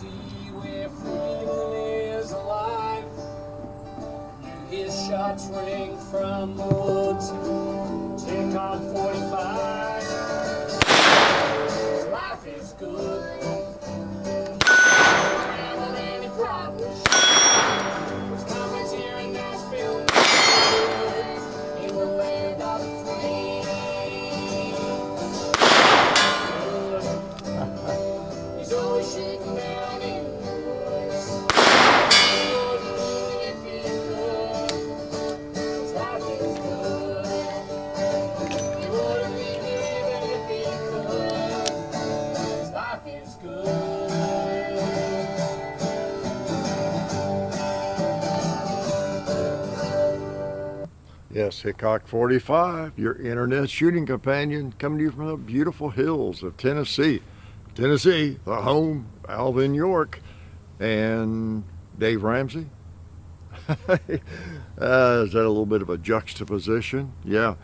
see where freedom is alive. You hear shots ring from the woods. Take on 45. Life is good. Never any problems. There's comments here in Nashville. In the land of the free. He's always shaking down in the woods. If he could, his life is good. He wouldn't leave you even if he could. His life is good. Yes, Hickok 45, your internet shooting companion, coming to you from the beautiful hills of Tennessee. Tennessee, the home, Alvin York, and Dave Ramsey. Is that a little bit of a juxtaposition? Yeah.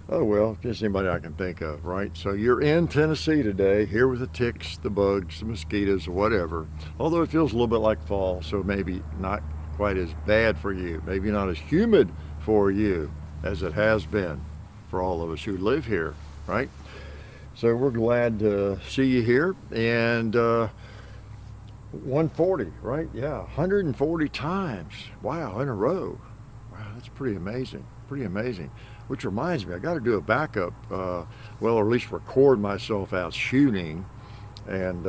Oh well, just anybody I can think of, right? So you're in Tennessee today, here with the ticks, the bugs, the mosquitoes, whatever. Although it feels a little bit like fall, so maybe not quite as bad for you. Maybe not as humid for you as it has been for all of us who live here, right? So we're glad to see you here. And 140, right? Yeah, 140 times. Wow, in a row. Wow, that's pretty amazing. Pretty amazing. Which reminds me, I got to do a backup, well, or at least record myself out shooting, and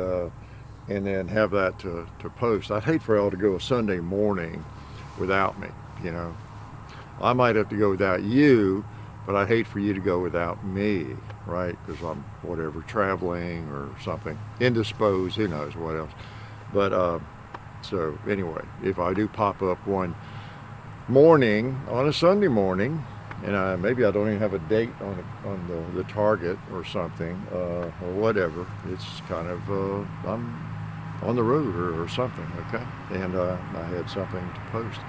then have that to post. I'd hate for y'all to go a Sunday morning without me, you know. I might have to go without you, but I'd hate for you to go without me, right? Because I'm, whatever, traveling or something, indisposed, who knows what else. But so anyway, if I do pop up one morning on a Sunday morning, and maybe I don't even have a date on the target or something, or whatever, it's kind of I'm on the road or something, okay? And I had something to post.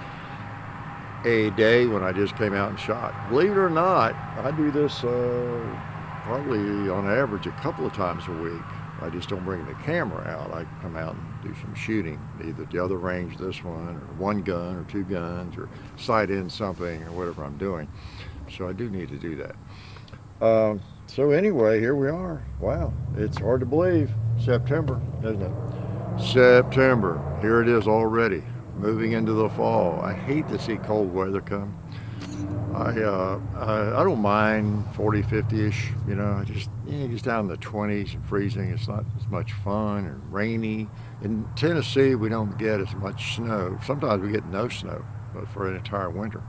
A day when I just came out and shot. Believe it or not, I do this probably on average a couple of times a week. I just don't bring the camera out. I come out and do some shooting, either the other range, this one, or one gun or two guns, or sight in something or whatever I'm doing. So I do need to do that. So anyway, here we are. Wow, it's hard to believe. September, isn't it? September, here it is already. Moving into the fall. I hate to see cold weather come. I don't mind 40, 50-ish, you know, just down in the 20s and freezing. It's not as much fun, or rainy. In Tennessee, we don't get as much snow. Sometimes we get no snow for an entire winter.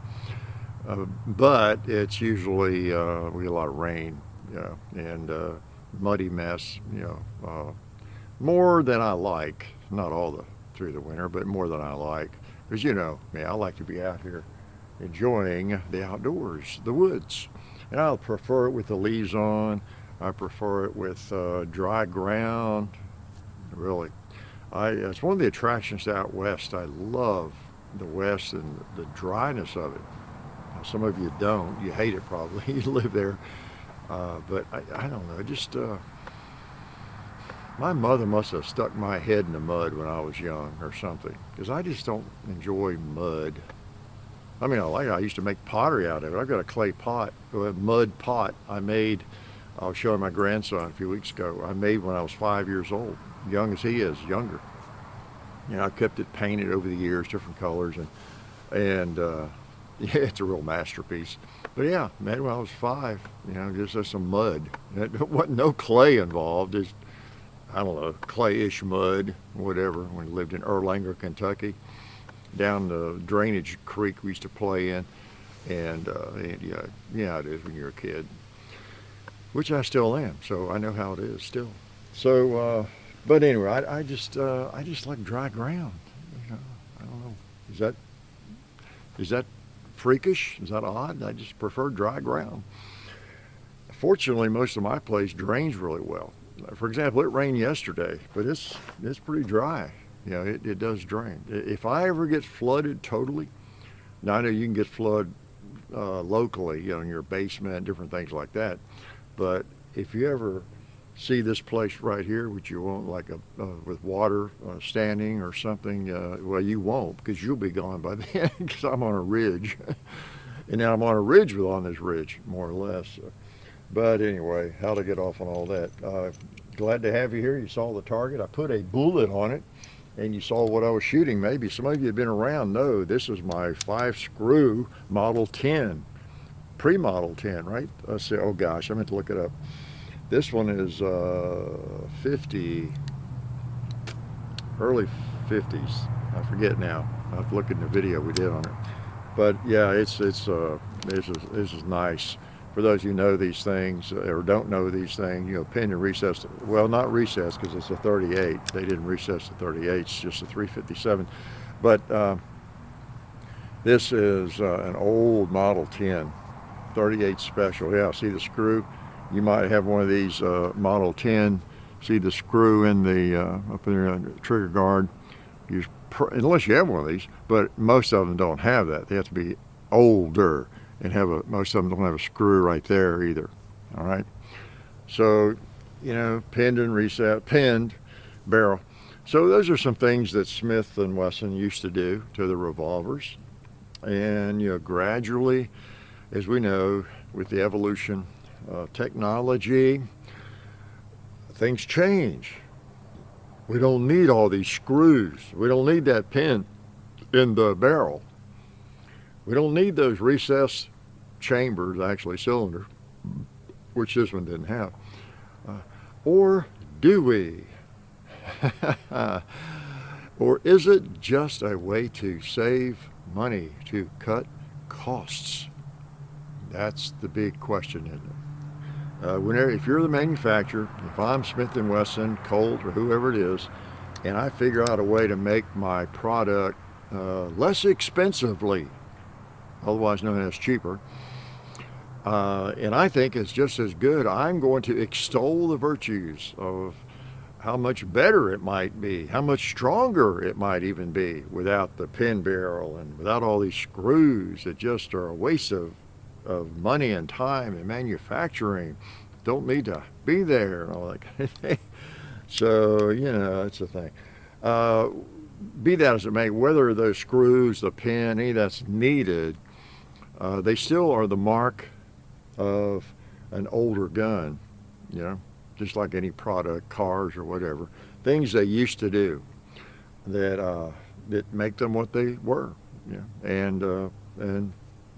But it's usually, we get a lot of rain, you know, and muddy mess, you know, more than I like. Not all through the winter, but more than I like. Because, you know, I like to be out here enjoying the outdoors, the woods. And I'll prefer it with the leaves on. I prefer it with dry ground, really. It's one of the attractions out west. I love the west and the dryness of it. Now, some of you don't. You hate it probably. You live there. But I don't know, just my mother must have stuck my head in the mud when I was young or something, because I just don't enjoy mud. I mean, I used to make pottery out of it. I've got a clay pot, a mud pot I made. I was showing my grandson a few weeks ago. I made when I was 5 years old, young as he is, younger. You know, I kept it painted over the years, different colors, and yeah, it's a real masterpiece. But yeah, made when I was 5, you know, just some mud. There wasn't no clay involved. Just, I don't know, clayish mud, whatever, when we lived in Erlanger, Kentucky. Down the drainage creek we used to play in. And yeah, it is when you're a kid. Which I still am, so I know how it is still. So, but anyway, I just like dry ground. You know, I don't know, is that freakish? Is that odd? I just prefer dry ground. Fortunately, most of my place drains really well. For example, it rained yesterday, but it's pretty dry. You know, it does drain. If I ever get flooded totally, now I know you can get flood locally, you know, in your basement, different things like that. But if you ever see this place right here, which you won't, like with water standing or something. Well, you won't, because you'll be gone by then, because I'm on a ridge. And now I'm on a ridge on this ridge, more or less. But anyway, how to get off on all that. Glad to have you here. You saw the target. I put a bullet on it, and you saw what I was shooting. Maybe some of you have been around know this is my 5-screw Model 10, pre-Model 10, right? Let's see. Oh gosh, I meant to look it up. This one is 50, early 50s. I forget now. I have to look at the video we did on it. But yeah, this is nice. For those of you who know these things or don't know these things, you know, pin and recess. Well, not recess, because it's a 38. They didn't recess the 38. It's just a 357. But this is an old Model 10, 38 special. Yeah, see the screw? You might have one of these Model 10. See the screw in the up in the trigger guard. Unless you have one of these, but most of them don't have that. They have to be older and most of them don't have a screw right there either. All right. So, you know, pinned barrel. So those are some things that Smith & Wesson used to do to the revolvers. And, you know, gradually, as we know, with the evolution of technology, things change. We don't need all these screws. We don't need that pin in the barrel. We don't need those recessed chambers, actually cylinder, which this one didn't have. Or do we? Or is it just a way to save money, to cut costs? That's the big question, isn't it? If you're the manufacturer, if I'm Smith & Wesson, Colt, or whoever it is, and I figure out a way to make my product less expensively, otherwise known as cheaper, and I think it's just as good, I'm going to extol the virtues of how much better it might be, how much stronger it might even be without the pin barrel and without all these screws that just are a waste of money and time and manufacturing. Don't need to be there and all that kind of thing. So, you know, it's a thing. Be that as it may, whether those screws, the pin, any of that's needed, they still are the mark of an older gun, you know, just like any product, cars or whatever. Things they used to do that make them what they were, you know, and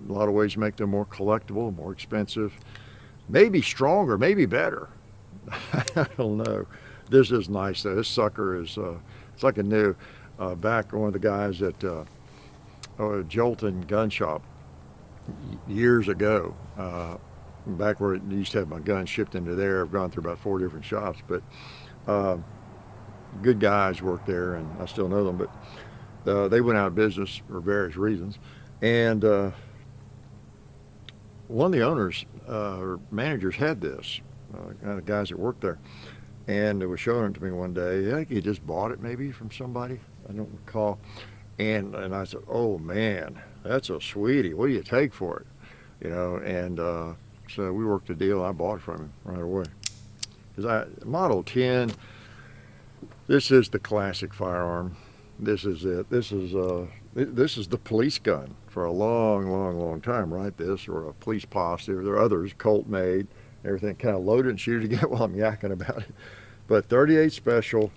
a lot of ways make them more collectible, more expensive, maybe stronger, maybe better. I don't know. This is nice though. This sucker is, it's like a new, back one of the guys at Jolton Gun Shop years ago, back where it used to have my gun shipped into there. I've gone through about 4 different shops, but good guys work there, and I still know them, but they went out of business for various reasons. And one of the owners or managers had this, kind of guys that worked there, and they were showing it to me one day. I think he just bought it maybe from somebody, I don't recall. And I said, oh man, that's a sweetie. What do you take for it? You know, and so we worked a deal. I bought it from him right away. Because Model 10, this is the classic firearm. This is it. This is the police gun for a long, long, long time, right? This, or a police posse. There are others, Colt made, everything, kind of load it and shoot it again while I'm yakking about it. But 38 special,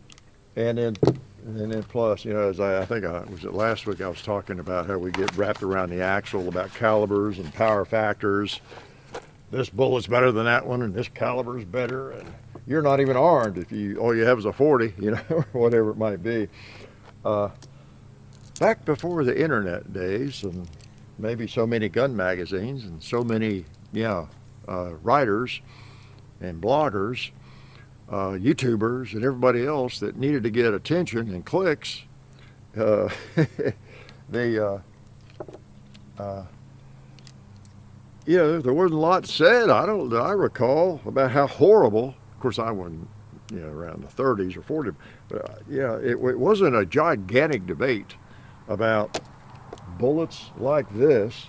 and then plus, you know, as I think was it last week I was talking about how we get wrapped around the axle about calibers and power factors. This bullet's better than that one, and this caliber's better, and you're not even armed if all you have is a 40, you know, or whatever it might be. Back before the internet days, and maybe so many gun magazines and so many, writers and bloggers, YouTubers and everybody else that needed to get attention and clicks, there wasn't a lot said. I recall about how horrible. Of course, I wasn't, around the 30s or 40s. But it wasn't a gigantic debate about bullets like this,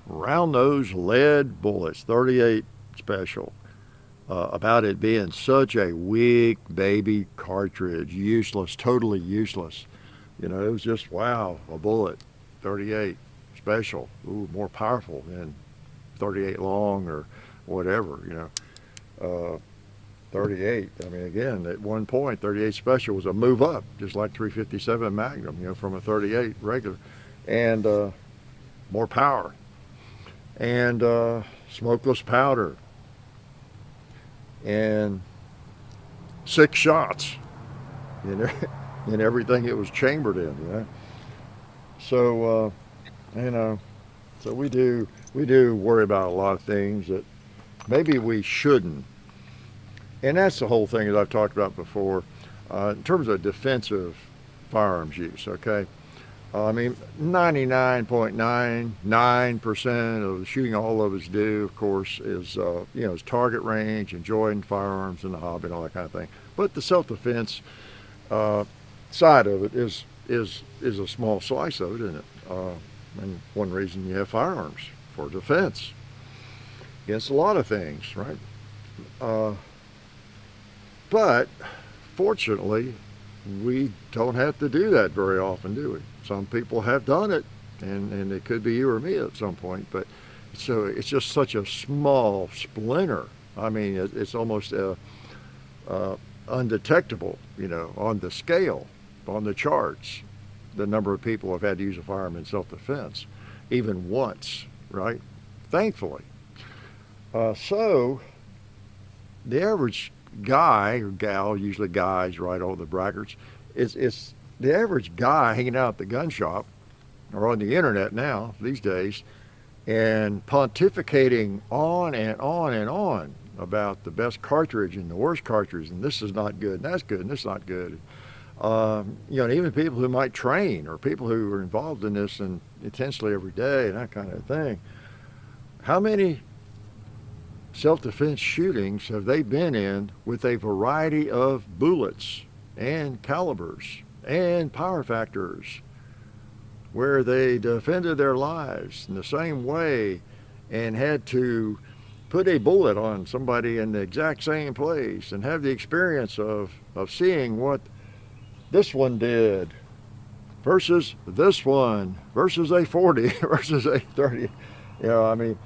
round nose lead bullets, 38 special, about it being such a weak baby cartridge, useless, totally useless. You know, it was just, wow, a bullet, 38 special, ooh, more powerful than 38 long or whatever, you know. 38, I mean, again, at one point, 38 special was a move up, just like 357 Magnum, you know, from a 38 regular, and more power, and smokeless powder, and 6 shots in everything it was chambered in, you know. So, you know, so we do worry about a lot of things that maybe we shouldn't. And that's the whole thing that I've talked about before in terms of defensive firearms use, okay? I mean, 99.99% of the shooting all of us do, of course, is, you know, is target range, enjoying firearms and the hobby and all that kind of thing. But the self-defense side of it is a small slice of it, isn't it? And one reason you have firearms, for defense against a lot of things, right? But fortunately, we don't have to do that very often, do we? Some people have done it, and it could be you or me at some point, but so it's just such a small splinter. I mean, it's almost undetectable, you know, on the scale, on the charts, the number of people have had to use a firearm in self-defense, even once, right? Thankfully. So the average guy or gal, usually guys, right, all the braggarts, is the average guy hanging out at the gun shop or on the internet now these days and pontificating on and on and on about the best cartridge and the worst cartridge, and this is not good, and that's good, and this is not good. You know, and even people who might train or people who are involved in this and intensely every day and that kind of thing. How many self-defense shootings have they been in with a variety of bullets and calibers and power factors where they defended their lives in the same way and had to put a bullet on somebody in the exact same place and have the experience of seeing what this one did versus this one versus a 40 versus a 30. You know, I mean,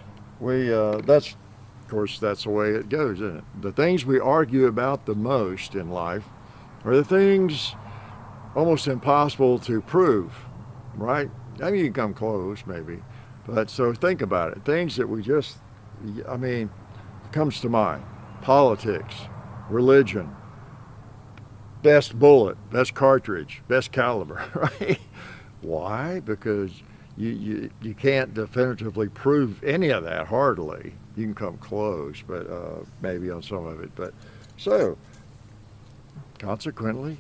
that's, of course, that's the way it goes, isn't it? The things we argue about the most in life are the things almost impossible to prove, right? I mean, you can come close, maybe. But so think about it. Things that we just, I mean, comes to mind. Politics, religion, best bullet, best cartridge, best caliber, right? Why? Because you can't definitively prove any of that, hardly. You can come close, but maybe on some of it. But so, consequently,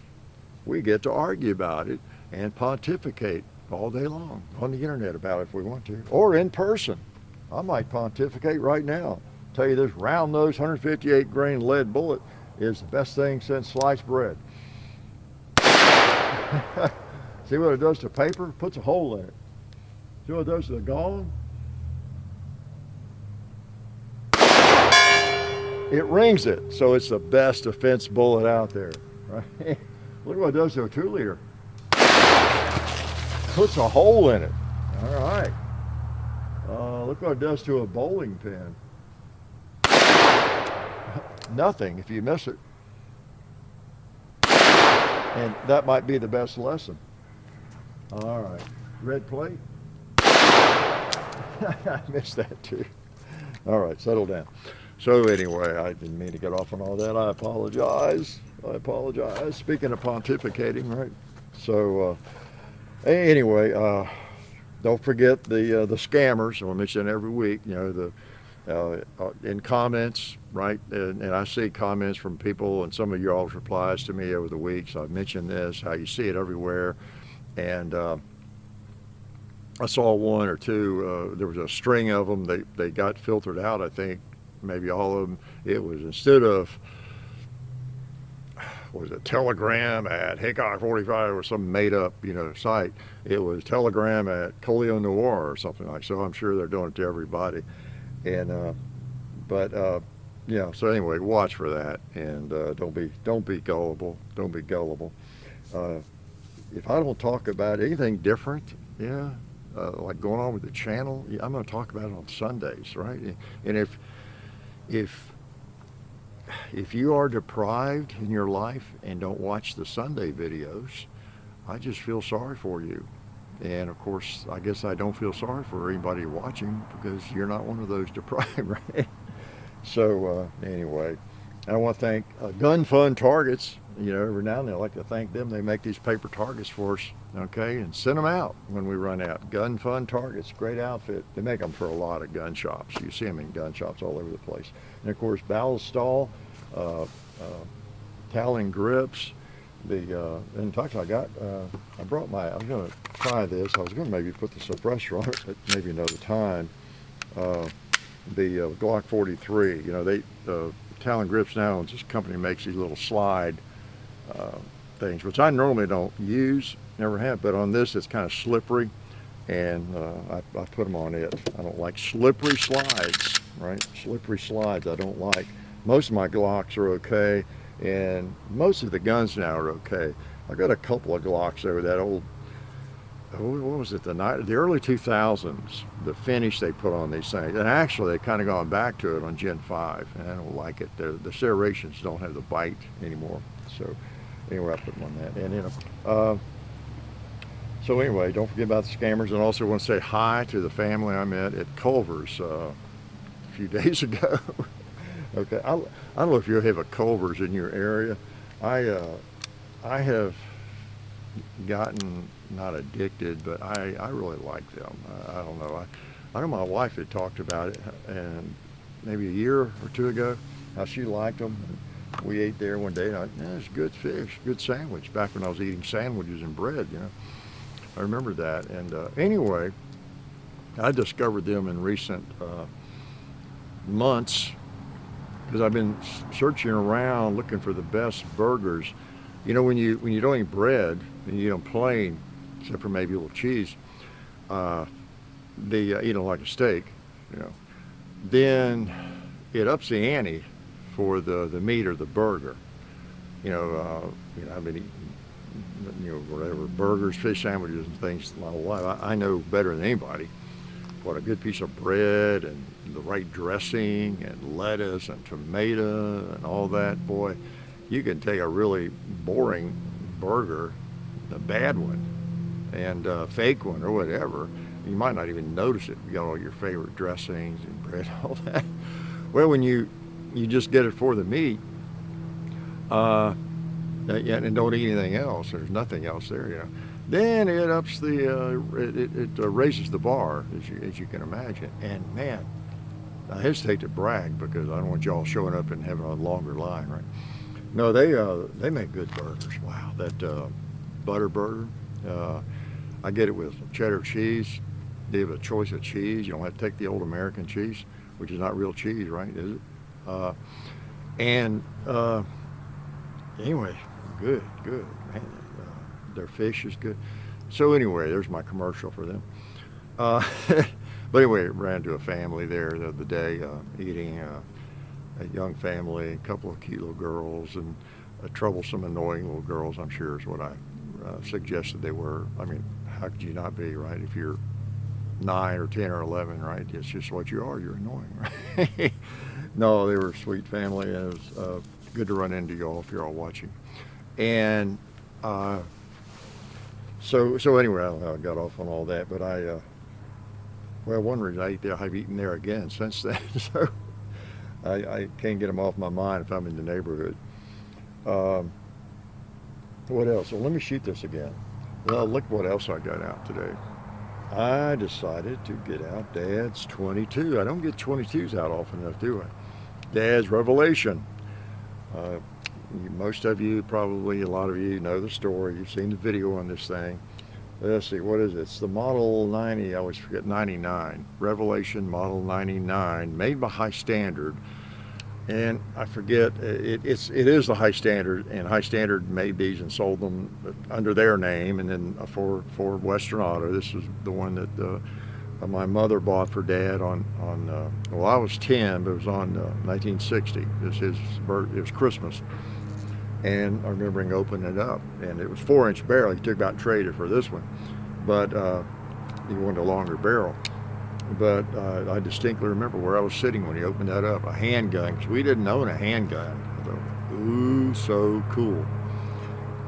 we get to argue about it and pontificate all day long on the internet about it if we want to, or in person. I might pontificate right now. Tell you this round-nosed 158 grain lead bullet is the best thing since sliced bread. See what it does to paper? Puts a hole in it. See what it does to the gong? It rings it, so it's the best defense bullet out there, right? Look what it does to a 2-liter. Puts a hole in it. All right. Look what it does to a bowling pin. Nothing if you miss it. And that might be the best lesson. All right. Red plate? I missed that too. All right, settle down. So anyway, I didn't mean to get off on all that. I apologize. Speaking of pontificating, right? So anyway, don't forget the scammers. I mention every week. You know, in comments, right? And I see comments from people, and some of y'all's replies to me over the weeks. I've mentioned this, how you see it everywhere, and I saw one or two. There was a string of them. They got filtered out, I think. Maybe all of them. It was, instead of, what was it, Telegram at Haycock 45 or some made up, you know, site. It was Telegram at Colio Noir or something like. So I'm sure they're doing it to everybody. And but Yeah. So anyway, watch for that, and don't be gullible. Don't be gullible. Uh, if I don't talk about anything different, yeah, like going on with the channel, yeah, I'm going to talk about it on Sundays, right? And if if you are deprived in your life and don't watch the Sunday videos, I just feel sorry for you. And of course, I guess I don't feel sorry for anybody watching because you're not one of those deprived, right? So anyway, I want to thank Gun Fun Targets. You know, every now and then I like to thank them. They make these paper targets for us, okay, and send them out when we run out. Gun Fun Targets, great outfit. They make them for a lot of gun shops. You see them in gun shops all over the place. And of course, Ballistol, uh, uh, Talon grips. In fact, I brought I was going to try this. I was going to maybe put the suppressor on it, but maybe another time. Uh, the Glock 43, you know, Talon grips now, this company makes these little slide things, which I normally don't use, never have, but on this it's kind of slippery, and I put them on it. I don't like slippery slides, right? Slippery slides I don't like. Most of my Glocks are okay, and most of the guns now are okay. I got a couple of Glocks over that old, what was it, the early 2000s, the finish they put on these things. And actually, they've kind of gone back to it on Gen 5, and I don't like it. The serrations don't have the bite anymore. So anyway, I put them on that. And so anyway, don't forget about the scammers. And also want to say hi to the family I met at Culver's a few days ago. Okay, I don't know if you have a Culver's in your area. I have gotten not addicted, but I really like them. I don't know. I know my wife had talked about it, and maybe a year or two ago, how she liked them. We ate there one day, and it's good fish, good sandwich. Back when I was eating sandwiches and bread, you know, I remember that. And anyway, I discovered them in recent months because I've been searching around looking for the best burgers. You know, when you don't eat bread and you don't plain, except for maybe a little cheese, you know, like a steak, you know, then it ups the ante for the meat or the burger. You know, I've been eating, you know, whatever, burgers, fish sandwiches and things my whole life. I know better than anybody what a good piece of bread and the right dressing and lettuce and tomato and all that, boy, you can take a really boring burger, a bad one, and a fake one or whatever. You might not even notice it. You got all your favorite dressings and bread, all that. Well, when you just get it for the meat, and don't eat anything else, there's nothing else there, you know, then it ups it raises the bar, as you can imagine. And man, I hesitate to brag because I don't want y'all showing up and having a longer line, right? No, they make good burgers. Wow, that butter burger. I get it with cheddar cheese. They have a choice of cheese. You don't have to take the old American cheese, which is not real cheese, right? Is it? Anyway, good, man. Their fish is good. So anyway, there's my commercial for them. But anyway, ran into a family there the other day, eating. A young family, a couple of cute little girls, and troublesome, annoying little girls, I'm sure is what I suggested they were. I mean, how could you not be, right? If you're 9 or 10 or 11, right? It's just what you are. You're annoying, right? No, they were a sweet family, and it was good to run into y'all if you're all watching. And so anyway, I got off on all that, but well, one reason I ate there, I've eaten there again since then, so I can't get them off my mind if I'm in the neighborhood. What else? Well, let me shoot this again. Well, look what else I got out today. I decided to get out Dad's 22. I don't get 22s out often enough, do I? Dad's Revelation. Most of you, probably a lot of you, know the story. You've seen the video on this thing. Let's see, what is it? It's the Model 90, I always forget, 99. Revelation Model 99, made by High Standard. And I forget, it is the High Standard, and High Standard made these and sold them under their name. And then for Western Auto, this is the one that my mother bought for Dad on well, I was 10, but it was on 1960. It was Christmas, and I remember him opening it up, and it was 4-inch barrel. He took about and traded for this one, but he wanted a longer barrel. But I distinctly remember where I was sitting when he opened that up, a handgun, because we didn't own a handgun. I thought, ooh, so cool.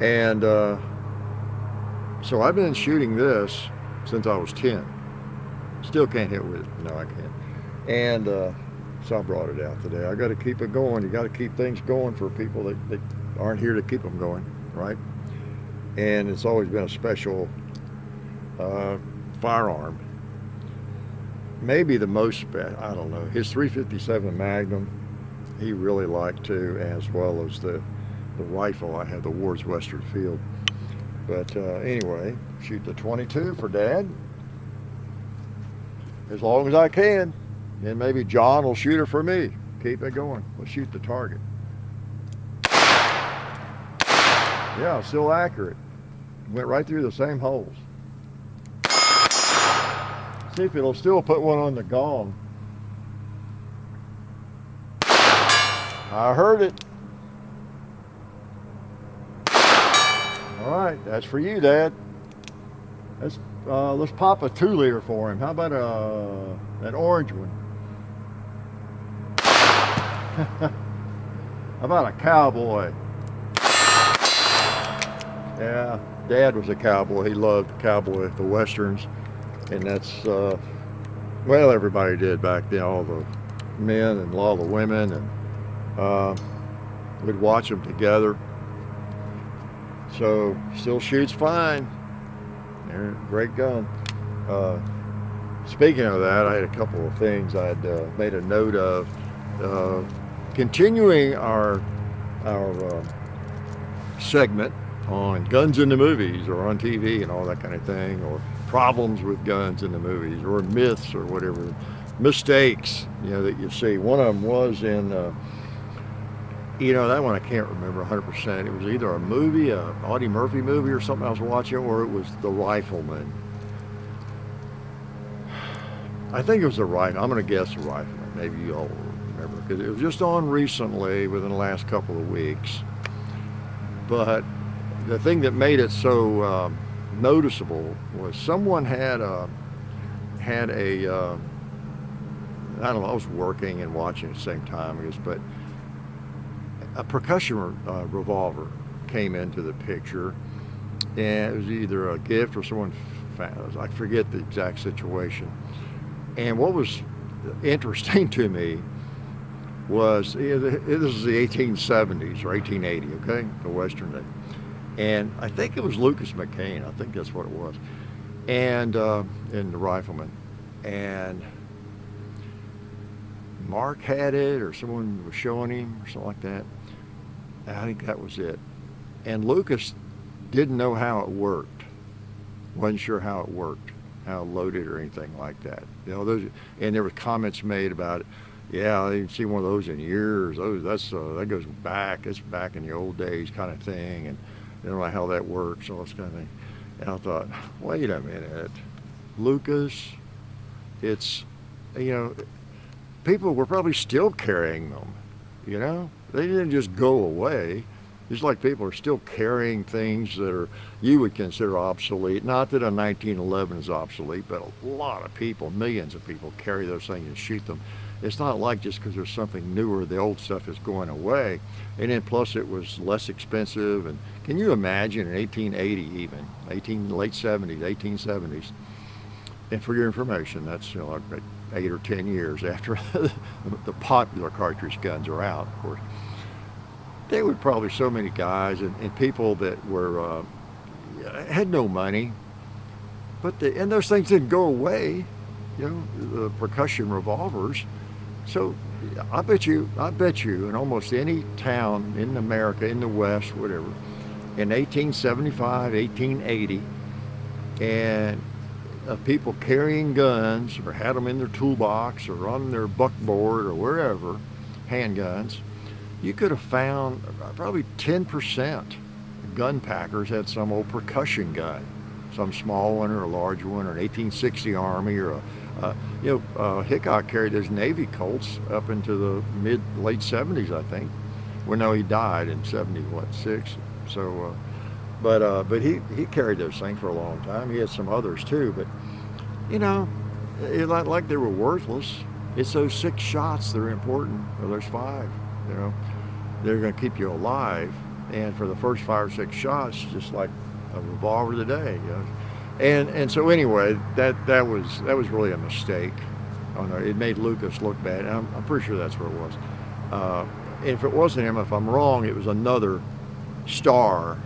And so I've been shooting this since I was 10. Still can't hit with it. No, I can't. And so I brought it out today. I got to keep it going. You got to keep things going for people that aren't here to keep them going, right? And it's always been a special firearm. Maybe the most, I don't know, his 357 Magnum, he really liked too, as well as the rifle I had, the Ward's Western Field. But anyway, shoot the 22 for Dad, as long as I can. And maybe John will shoot it for me. Keep it going. We'll shoot the target. Yeah, still accurate. Went right through the same holes. See if it'll still put one on the gong. I heard it. All right, that's for you, Dad. Let's pop a 2-liter for him. How about that orange one? How about a cowboy? Yeah, Dad was a cowboy. He loved cowboy, the westerns. And that's, well, everybody did back then, all the men and all the women, and we'd watch them together. So, still shoots fine. Great gun. Speaking of that, I had a couple of things I'd made a note of. Continuing our segment on guns in the movies or on TV and all that kind of thing, or problems with guns in the movies, or myths, or whatever, mistakes, that you see. One of them was in, that one I can't remember 100%. It was either a movie, a Audie Murphy movie or something I was watching, or it was The Rifleman. I think it was The Rifleman. I'm going to guess The Rifleman. Maybe you all remember, because it was just on recently within the last couple of weeks. But the thing that made it so noticeable was someone had a I don't know, I was working and watching at the same time, I guess, but a percussion revolver came into the picture, and it was either a gift or someone found, I forget the exact situation. And what was interesting to me was, this is the 1870s or 1880, okay, the Western day. And I think it was Lucas McCain. I think that's what it was. And in The Rifleman. And Mark had it, or someone was showing him, or something like that. I think that was it. And Lucas didn't know how it worked. Wasn't sure how it worked, how it loaded or anything like that. And there were comments made about it. Yeah, I didn't see one of those in years. That goes back. It's back in the old days kind of thing. And I don't know how that works, all this kind of thing. And I thought, wait a minute, Lucas, it's, people were probably still carrying them, They didn't just go away. Just like people are still carrying things that you would consider obsolete. Not that a 1911 is obsolete, but a lot of people, millions of people, carry those things and shoot them. It's not like just because there's something newer, the old stuff is going away. And then plus it was less expensive. And can you imagine in 1880 even, late 70s, 1870s, and for your information, that's like 8 or 10 years after the popular cartridge guns are out, of course. There were probably so many guys and people that were had no money, and those things didn't go away, the percussion revolvers. So I bet you in almost any town in America, in the West, whatever, in 1875, 1880, and people carrying guns or had them in their toolbox or on their buckboard or wherever, handguns, you could have found probably 10% of gun packers had some old percussion gun, some small one or a large one, or an 1860 Army or Hickok carried those Navy Colts up into the late 70s, I think. Well, no, he died in 76. So, but he carried those things for a long time. He had some others too, but you know, it's not like they were worthless. It's those 6 shots that are important, or there's 5. You know, they're going to keep you alive. And for the first 5 or 6 shots, just like a revolver today, you know. And so anyway, that was really a mistake. It made Lucas look bad. And I'm pretty sure that's what it was. If it wasn't him, if I'm wrong, it was another star,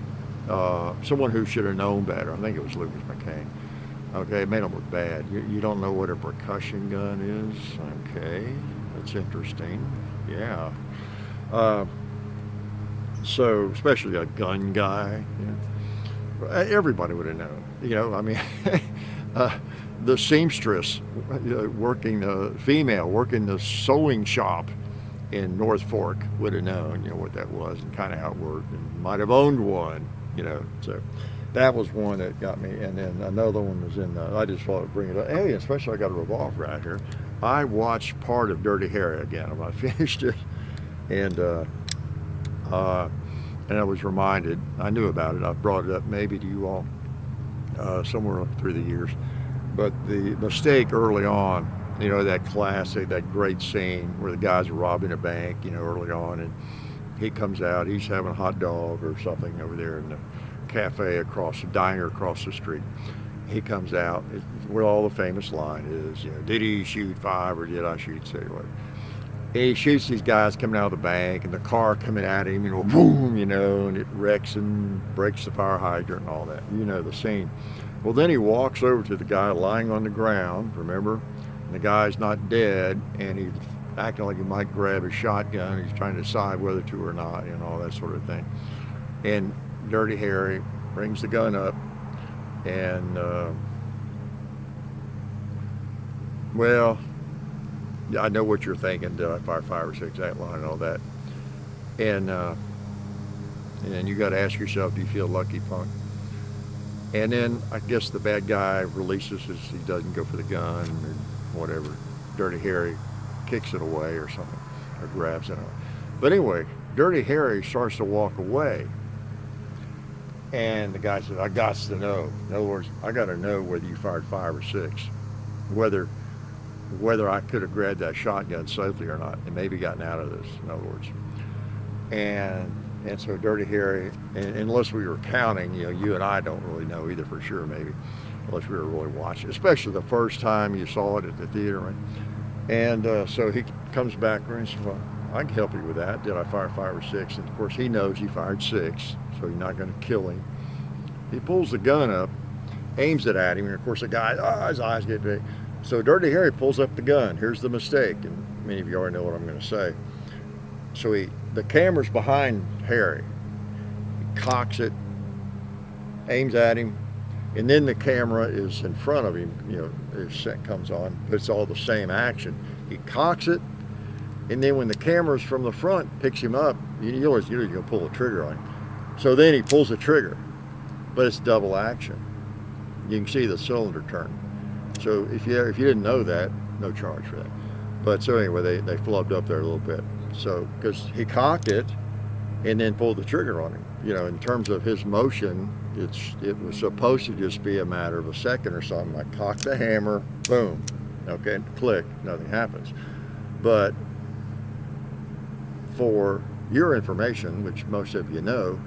someone who should have known better. I think it was Lucas McCain. Okay, it made him look bad. You don't know what a percussion gun is. Okay, that's interesting. Yeah. So especially a gun guy, you know, everybody would have known. You know, I mean, the seamstress working the female working the sewing shop in North Fork would have known, you know, what that was and kind of how it worked, and might have owned one, you know. So that was one that got me. And then another one was I just thought I'd bring it up. Hey, especially I got a revolver out here. I watched part of Dirty Harry again. I finished it, and I was reminded. I knew about it. I brought it up maybe to you all somewhere through the years. But the mistake early on, you know, that classic, that great scene where the guys are robbing a bank, you know, early on, and he comes out, he's having a hot dog or something over there in the cafe the diner across the street. He comes out, where all the famous line is, you know, did he shoot 5 or did I shoot 6? He shoots these guys coming out of the bank, and the car coming at him, you know, boom, you know, and it wrecks and breaks the fire hydrant and all that. You know the scene. Well, then he walks over to the guy lying on the ground, remember? And the guy's not dead, and he's acting like he might grab a shotgun. He's trying to decide whether to or not, and all that sort of thing. And Dirty Harry brings the gun up, and, well, I know what you're thinking. Did I fire 5 or 6 that line and all that? And then you got to ask yourself, do you feel lucky, punk? And then I guess the bad guy releases he doesn't go for the gun or whatever. Dirty Harry kicks it away or something, or grabs it. But anyway, Dirty Harry starts to walk away. And the guy says, I got to know. In other words, I got to know whether you fired 5 or 6. Whether I could have grabbed that shotgun safely or not, and maybe gotten out of this, in other words. And so Dirty Harry, and unless we were counting, you know, you and I don't really know either for sure, maybe, unless we were really watching, especially the first time you saw it at the theater. Right? And so he comes back and says, well, I can help you with that. Did I fire 5 or 6? And of course he knows he fired 6, so he's not going to kill him. He pulls the gun up, aims it at him, and of course the guy, his eyes get big. So Dirty Harry pulls up the gun. Here's the mistake, and many of you already know what I'm going to say. So the camera's behind Harry. He cocks it, aims at him, and then the camera is in front of him. You know, his set comes on, but it's all the same action. He cocks it, and then when the camera's from the front picks him up, you always you're going to pull the trigger on him. So then he pulls the trigger, but it's double action. You can see the cylinder turn. So if you didn't know that, no charge for that. But so anyway, they flubbed up there a little bit. So because he cocked it and then pulled the trigger on him. You know, in terms of his motion, it was supposed to just be a matter of a second or something. Like cock the hammer, boom, okay, click, nothing happens. But for your information, which most of you know,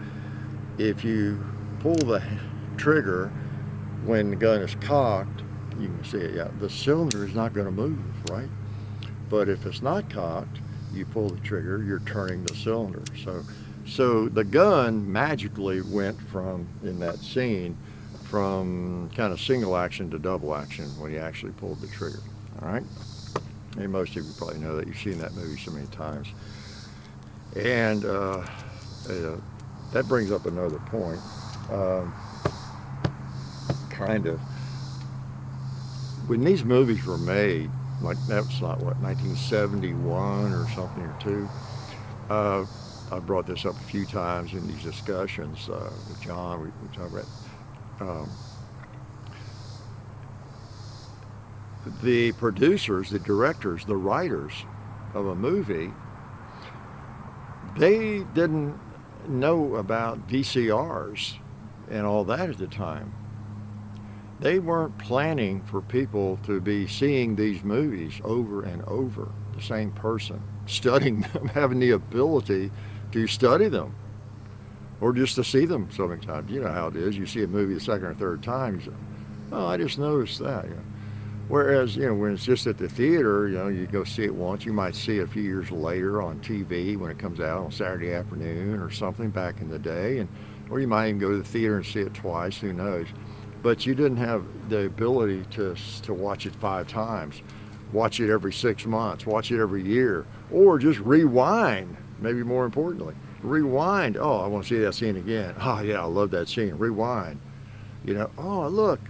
if you pull the trigger when the gun is cocked, you can see it, yeah, the cylinder is not going to move, right? But if it's not cocked, you pull the trigger, you're turning the cylinder. So the gun magically went from, in that scene, from kind of single action to double action when he actually pulled the trigger, all right? And most of you probably know that. You've seen that movie so many times. And that brings up another point, kind of. When these movies were made, like that's not what, 1971 or something or two, I brought this up a few times in these discussions with John. We talk about the producers, the directors, the writers of a movie, they didn't know about VCRs and all that at the time. They weren't planning for people to be seeing these movies over and over, the same person, studying them, having the ability to study them, or just to see them so many times. You know how it is. You see a movie the second or third time, you say, oh, I just noticed that. You know. Whereas, you know, when it's just at the theater, you know, you go see it once, you might see it a few years later on TV when it comes out on Saturday afternoon or something back in the day, or you might even go to the theater and see it twice, who knows. But you didn't have the ability to watch it 5 times, watch it every 6 months, watch it every year, or just rewind, maybe more importantly. Rewind, oh, I want to see that scene again. Oh, yeah, I love that scene. Rewind. You know, oh, look,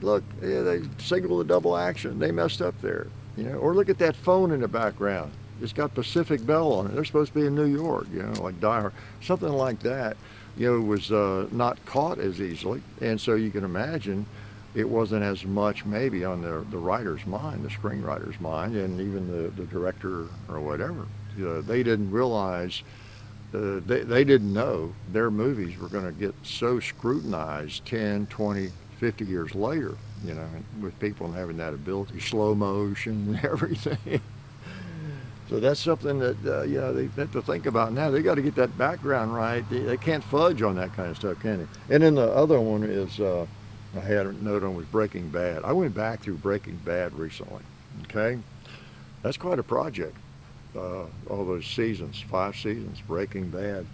yeah, they signaled a double action. They messed up there. You know, or look at that phone in the background. It's got Pacific Bell on it. They're supposed to be in New York, you know, like Die Hard. Something like that, you know, was not caught as easily. And so you can imagine it wasn't as much maybe on the writer's mind, the screenwriter's mind, and even the director or whatever. They didn't realize, they didn't know their movies were going to get so scrutinized 10, 20, 50 years later, you know, with people having that ability, slow motion and everything. So that's something that, you know, they have to think about now. They got to get that background right. They can't fudge on that kind of stuff, can they? And then the other one is, I had a note on was Breaking Bad. I went back through Breaking Bad recently, okay? That's quite a project. All those seasons, 5 seasons, Breaking Bad.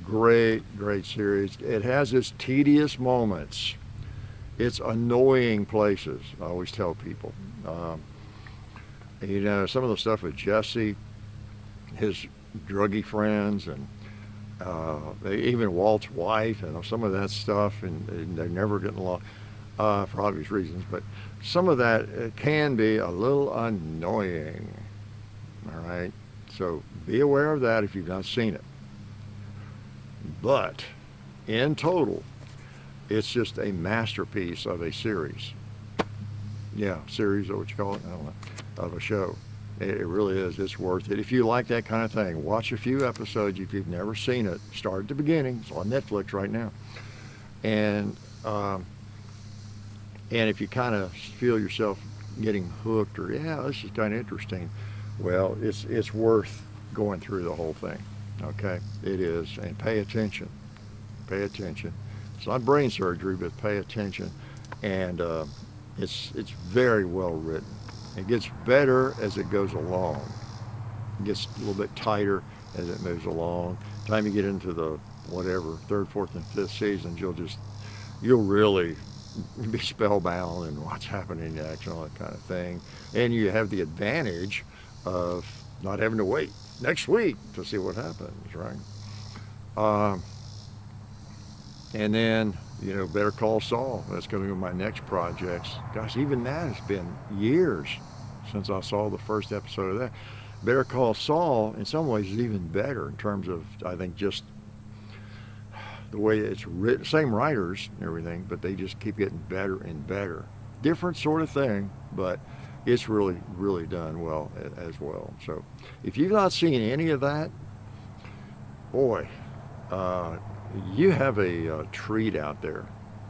Great series. It has its tedious moments. It's annoying places, I always tell people. You know, some of the stuff with Jesse, his druggy friends, and even Walt's wife, and some of that stuff, and they're never getting along for obvious reasons, but some of that can be a little annoying. All right, so be aware of that if you've not seen it. But in total, it's just a masterpiece of a series. Yeah, series, or what you call it, I don't know, of a show. It really is. It's worth it. If you like that kind of thing, watch a few episodes. If you've never seen it, start at the beginning. It's on Netflix right now. And if you kind of feel yourself getting hooked, or yeah, this is kind of interesting, well, it's worth going through the whole thing. Okay, it is. And pay attention. Pay attention. It's not brain surgery, but pay attention. And it's very well written. It gets better as it goes along. It gets a little bit tighter as it moves along. By the time you get into the whatever 3rd, 4th, and 5th seasons, you'll really be spellbound in what's happening next and all that kind of thing. And you have the advantage of not having to wait next week to see what happens, right? And then, you know, Better Call Saul. That's going to be my next projects. Gosh, even that has been years since I saw the first episode of that. Better Call Saul, in some ways, is even better in terms of, I think, just the way it's written. Same writers and everything, but they just keep getting better and better. Different sort of thing, but it's really done well as well. So if you've not seen any of that, boy, you have a treat out there.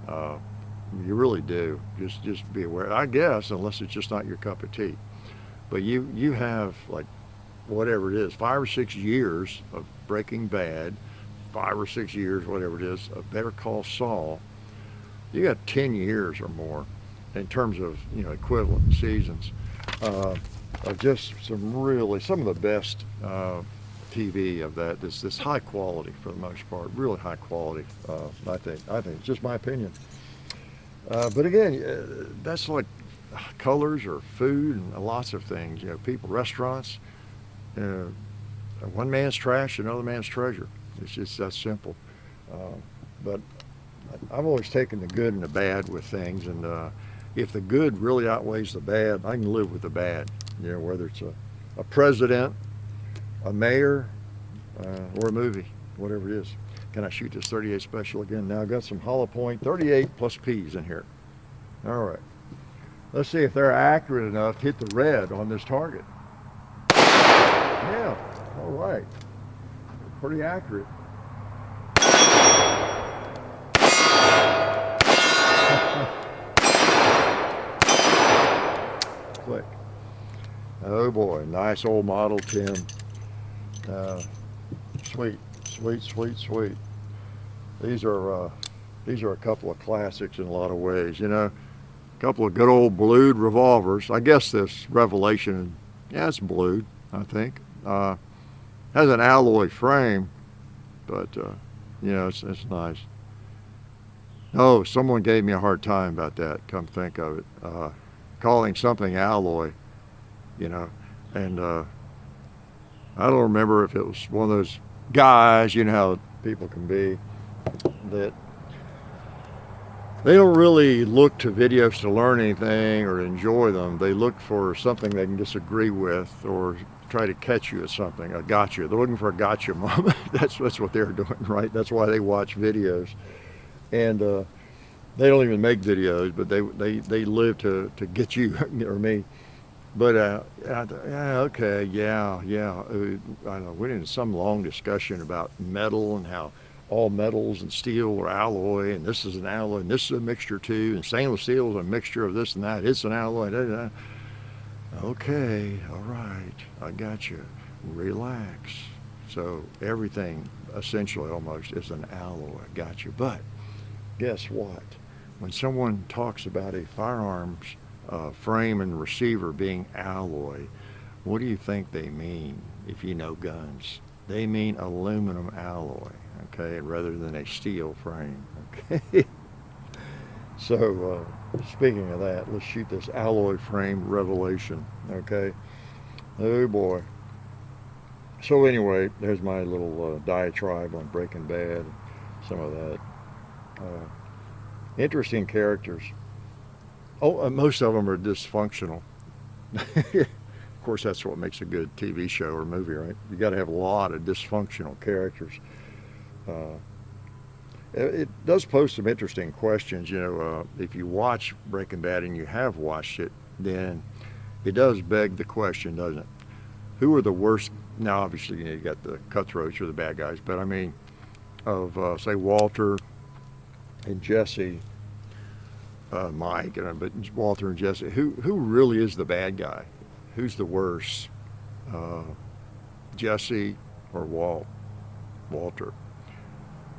You really do. Just be aware. I guess, unless it's just not your cup of tea. But you have, like, whatever it is, 5 or 6 years of Breaking Bad, 5 or 6 years, whatever it is, of Better Call Saul. You got 10 years or more in terms of, you know, equivalent seasons of just some of the best TV of that. This high quality for the most part, really high quality. I think it's just my opinion. But again, that's like colors or food and lots of things. You know, people, restaurants. One man's trash, another man's treasure. It's just that simple. But I've always taken the good and the bad with things, and if the good really outweighs the bad, I can live with the bad. You know, whether it's a president, a mayor, or a movie, whatever it is. Can I shoot this 38 special again? Now I've got some hollow point 38 plus P's in here. All right. Let's see if they're accurate enough to hit the red on this target. Yeah, all right. Pretty accurate. Click. Oh boy, nice old Model 10. Sweet, sweet, sweet, sweet. These are a couple of classics in a lot of ways, you know. A couple of good old blued revolvers. I guess this Revelation, yeah, it's blued, I think. Has an alloy frame, but you know, it's nice. Oh, someone gave me a hard time about that. Come think of it, calling something alloy, you know, and I don't remember if it was one of those guys, you know how people can be, that they don't really look to videos to learn anything or enjoy them. They look for something they can disagree with or try to catch you at something, a gotcha. They're looking for a gotcha moment. That's what they're doing, right? That's why they watch videos. And they don't even make videos, but they live to get you or me. But yeah, okay, yeah. I know, went into some long discussion about metal and how all metals and steel are alloy, and this is an alloy, and this is a mixture too, and stainless steel is a mixture of this and that. It's an alloy. Da, da, da. Okay, all right, I got you. Relax. So everything essentially almost is an alloy. Got you. But guess what? When someone talks about a firearms frame and receiver being alloy, what do you think they mean if you know guns? They mean aluminum alloy, okay, rather than a steel frame, okay? So, speaking of that, let's shoot this alloy frame Revelation, okay? Oh boy. So anyway, there's my little diatribe on Breaking Bad, some of that. Interesting characters. Oh, most of them are dysfunctional. Of course, that's what makes a good TV show or movie, right? You got to have a lot of dysfunctional characters. It does pose some interesting questions. You know, if you watch Breaking Bad and you have watched it, then it does beg the question, doesn't it? Who are the worst? Now, obviously, you know, you got the cutthroats or the bad guys, but I mean, of say Walter and Jesse, Mike, but Walter and Jesse. Who really is the bad guy? Who's the worst? Jesse or Walter?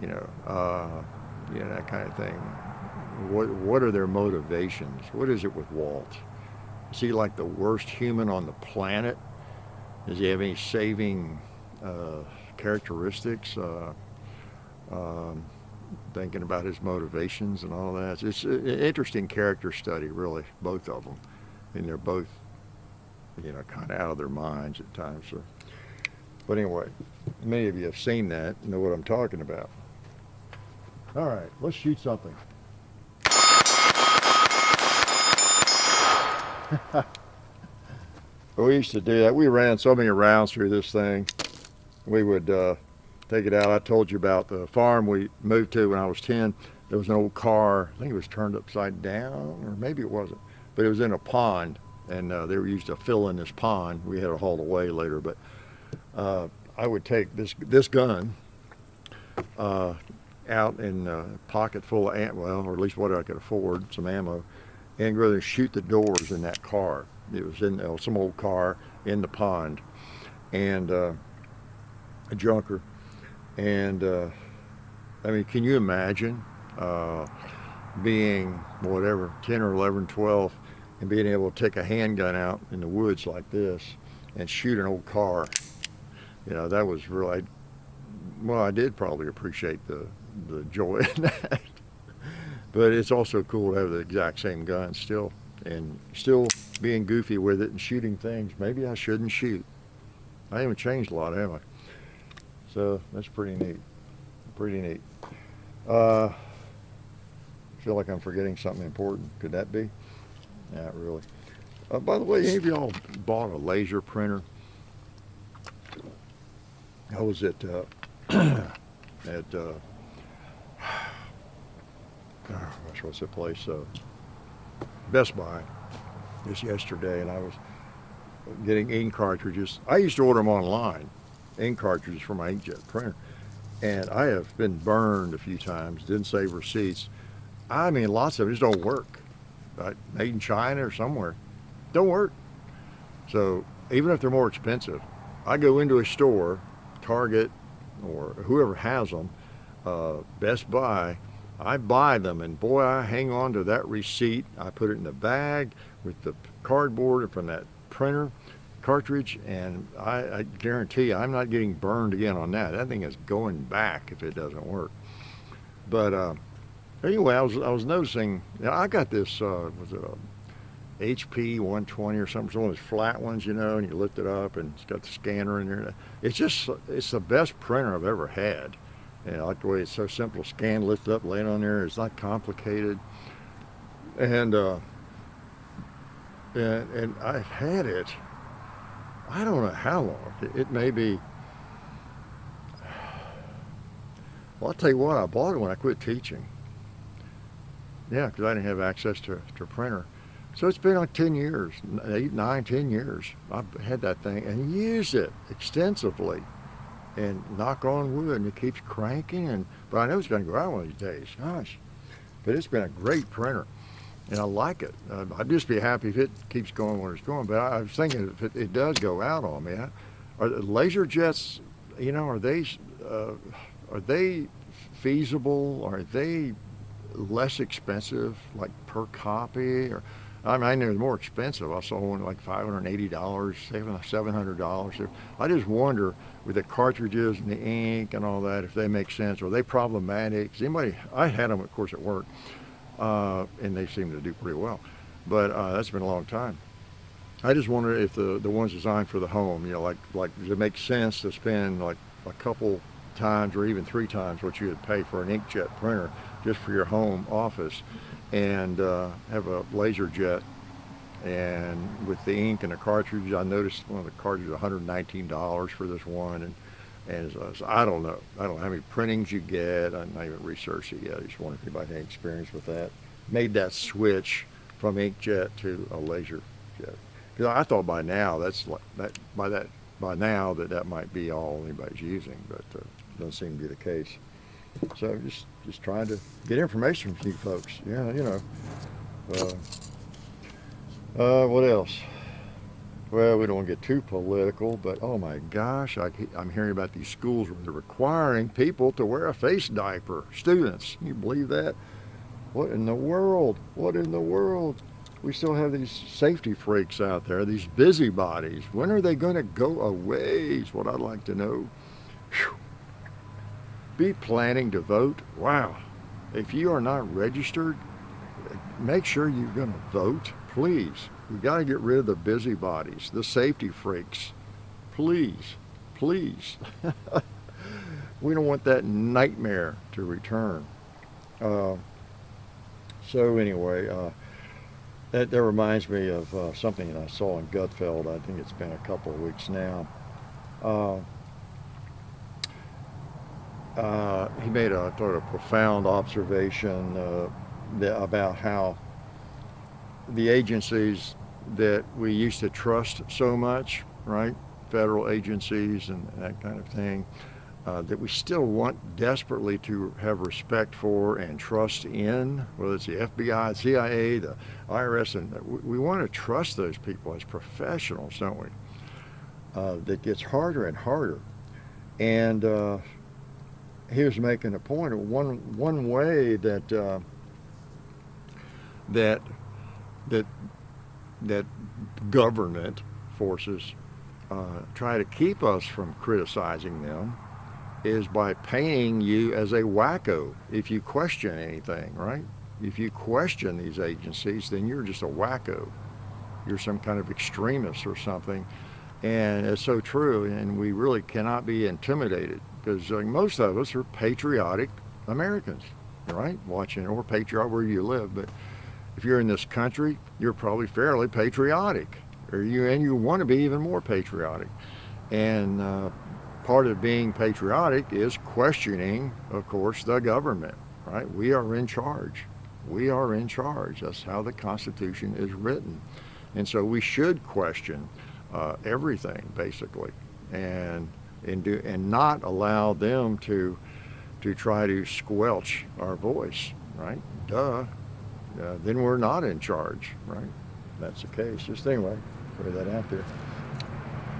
You know, that kind of thing. What are their motivations? What is it with Walt? Is he like the worst human on the planet? Does he have any saving characteristics? Thinking about his motivations and all that. It's an interesting character study, really, both of them. And they're both, you know, kind of out of their minds at times. So. But anyway, many of you have seen that, know what I'm talking about. All right, let's shoot something. We used to do that. We ran so many rounds through this thing. We would take it out. I told you about the farm we moved to when I was 10. There was an old car. I think it was turned upside down, or maybe it wasn't. But it was in a pond, and they were used to fill in this pond. We had to haul away later, but I would take this gun out in a pocket full of ammo, or at least what I could afford, some ammo, and go there and shoot the doors in that car. It was in some old car in the pond, and a junker. And I mean, can you imagine being whatever 10 or 11, 12, and being able to take a handgun out in the woods like this and shoot an old car? You know, that was really, well, I did probably appreciate the joy in that. But it's also cool to have the exact same gun still, and still being goofy with it and shooting things maybe I shouldn't shoot. I haven't changed a lot, have I? So that's pretty neat. Pretty neat. I feel like I'm forgetting something important. Could that be? Not really. By the way, any of y'all bought a laser printer? I was at what's that place? Best Buy. just yesterday, and I was getting ink cartridges. I used to order them online, ink cartridges for my inkjet printer, and I have been burned a few times. Didn't save receipts. I mean, lots of them just don't work. Made in China or somewhere, don't work. So even if they're more expensive, I go into a store, Target or whoever has them, Best Buy, I buy them, and boy, I hang on to that receipt. I put it in the bag with the cardboard from that printer cartridge, and I guarantee I'm not getting burned again on that. That thing is going back if it doesn't work. But anyway, I was noticing, I got this, was it a HP 120 or something? It's one of those flat ones, you know, and you lift it up and it's got the scanner in there. It's the best printer I've ever had. And I like the way it's so simple. Scan, lift up, lay it on there. It's not complicated. And I've had it, I don't know how long. It may be, well, I'll tell you what, I bought it when I quit teaching. Yeah, because I didn't have access to a printer. So it's been like 10 years, 8, 9, 10 years. I've had that thing and used it extensively. And knock on wood, and it keeps cranking. But I know it's going to go out one of these days. Gosh. But it's been a great printer, and I like it. I'd just be happy if it keeps going where it's going. But I was thinking if it does go out on me, are the laser jets, you know, are they feasible? Are they less expensive, like per copy? Or I mean, I know they're more expensive. I saw one like $580, $700. I just wonder with the cartridges and the ink and all that, if they make sense. Are they problematic? I had them, of course, at work, and they seem to do pretty well. But that's been a long time. I just wonder if the ones designed for the home, you know, like does it make sense to spend like a couple times or even 3 times what you would pay for an inkjet printer just for your home office, and have a laser jet, and with the ink and the cartridge, I noticed one of the cartridges $119 for this one, and so I don't know how many printings you get. I'm not even researched it yet. I just wonder if anybody had experience with that. Made that switch from inkjet to a laser jet, because I thought by now that might be all anybody's using, but doesn't seem to be the case. So just trying to get information from you folks. Yeah, you know. What else? Well, we don't want to get too political, but oh my gosh, I'm hearing about these schools where they're requiring people to wear a face diaper. Students, can you believe that? What in the world? What in the world? We still have these safety freaks out there, these busybodies. When are they going to go away is what I'd like to know. Whew. Be planning to vote. Wow. If you are not registered, make sure you're going to vote, please. We got to get rid of the busybodies, the safety freaks. Please, please. We don't want that nightmare to return. So anyway, that reminds me of something that I saw in Gutfeld. I think it's been a couple of weeks now. He made a sort of profound observation about how the agencies that we used to trust so much, right? Federal agencies and that kind of thing, that we still want desperately to have respect for and trust in, whether it's the FBI, CIA, the IRS, and we want to trust those people as professionals, don't we? That gets harder and harder. And he was making a point of one way that government forces try to keep us from criticizing them is by painting you as a wacko if you question anything, right? If you question these agencies, then you're just a wacko. You're some kind of extremist or something. And it's so true, and we really cannot be intimidated, because most of us are patriotic Americans, right? Watching, or patriotic where you live, but if you're in this country, you're probably fairly patriotic, and you want to be even more patriotic. And part of being patriotic is questioning, of course, the government, right? We are in charge. We are in charge. That's how the Constitution is written. And so we should question everything basically, and not allow them to try to squelch our voice, right? Duh. Then we're not in charge, right? That's the case. Just anyway, put that out there.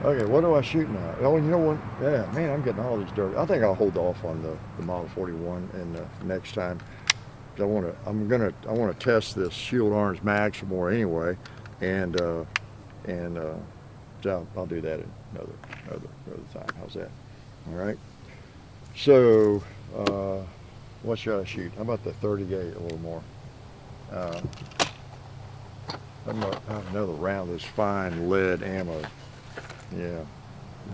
Okay, what do I shoot now? Oh, you know what? Yeah, man, I'm getting all these dirty. I think I'll hold off on the Model 41 and next time. I want to test this Shield Arms mag some more anyway, and so I'll do that another time. How's that? All right. So, what should I shoot? How about the 38 a little more? I'm gonna have another round of this fine lead ammo. Yeah,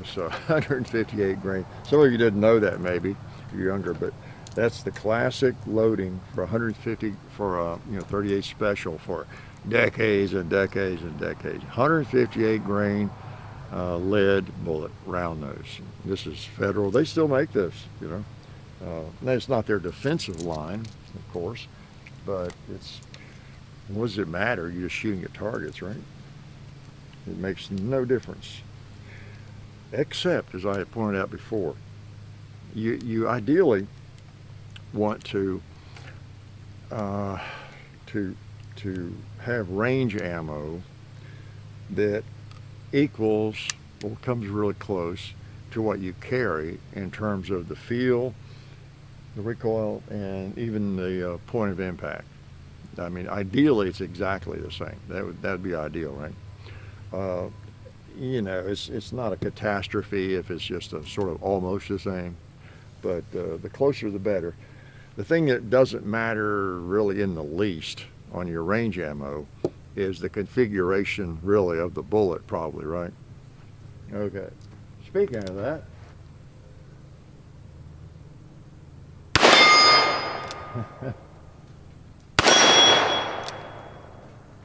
it's 158 grain. Some of you didn't know that maybe, if you're younger, but that's the classic loading for 150 for 38 special for decades and decades and decades. 158 grain lead bullet, round nose. This is federal. They still make this, you know. Now it's not their defensive line, of course, but it's, what does it matter? You're just shooting at targets, right? It makes no difference. Except, as I had pointed out before, you ideally want to have range ammo that equals or comes really close to what you carry in terms of the feel, the recoil, and even the point of impact. I mean, ideally, it's exactly the same. That'd be ideal, right? You know, it's not a catastrophe if it's just a sort of almost the same, but the closer the better. The thing that doesn't matter really in the least on your range ammo is the configuration really of the bullet, probably, right? Okay. Speaking of that,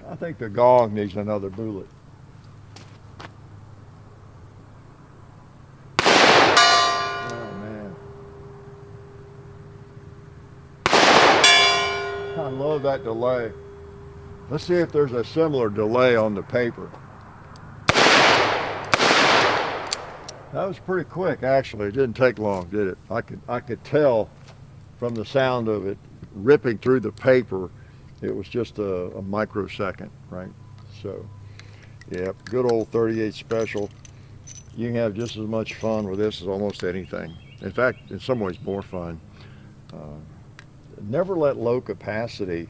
I think the gong needs another bullet. Oh man. I love that delay. Let's see if there's a similar delay on the paper. That was pretty quick, actually. It didn't take long, did it? I could tell from the sound of it ripping through the paper. It was just a microsecond, right? So, yeah, good old 38 special. You can have just as much fun with this as almost anything. In fact, in some ways more fun. Never let low capacity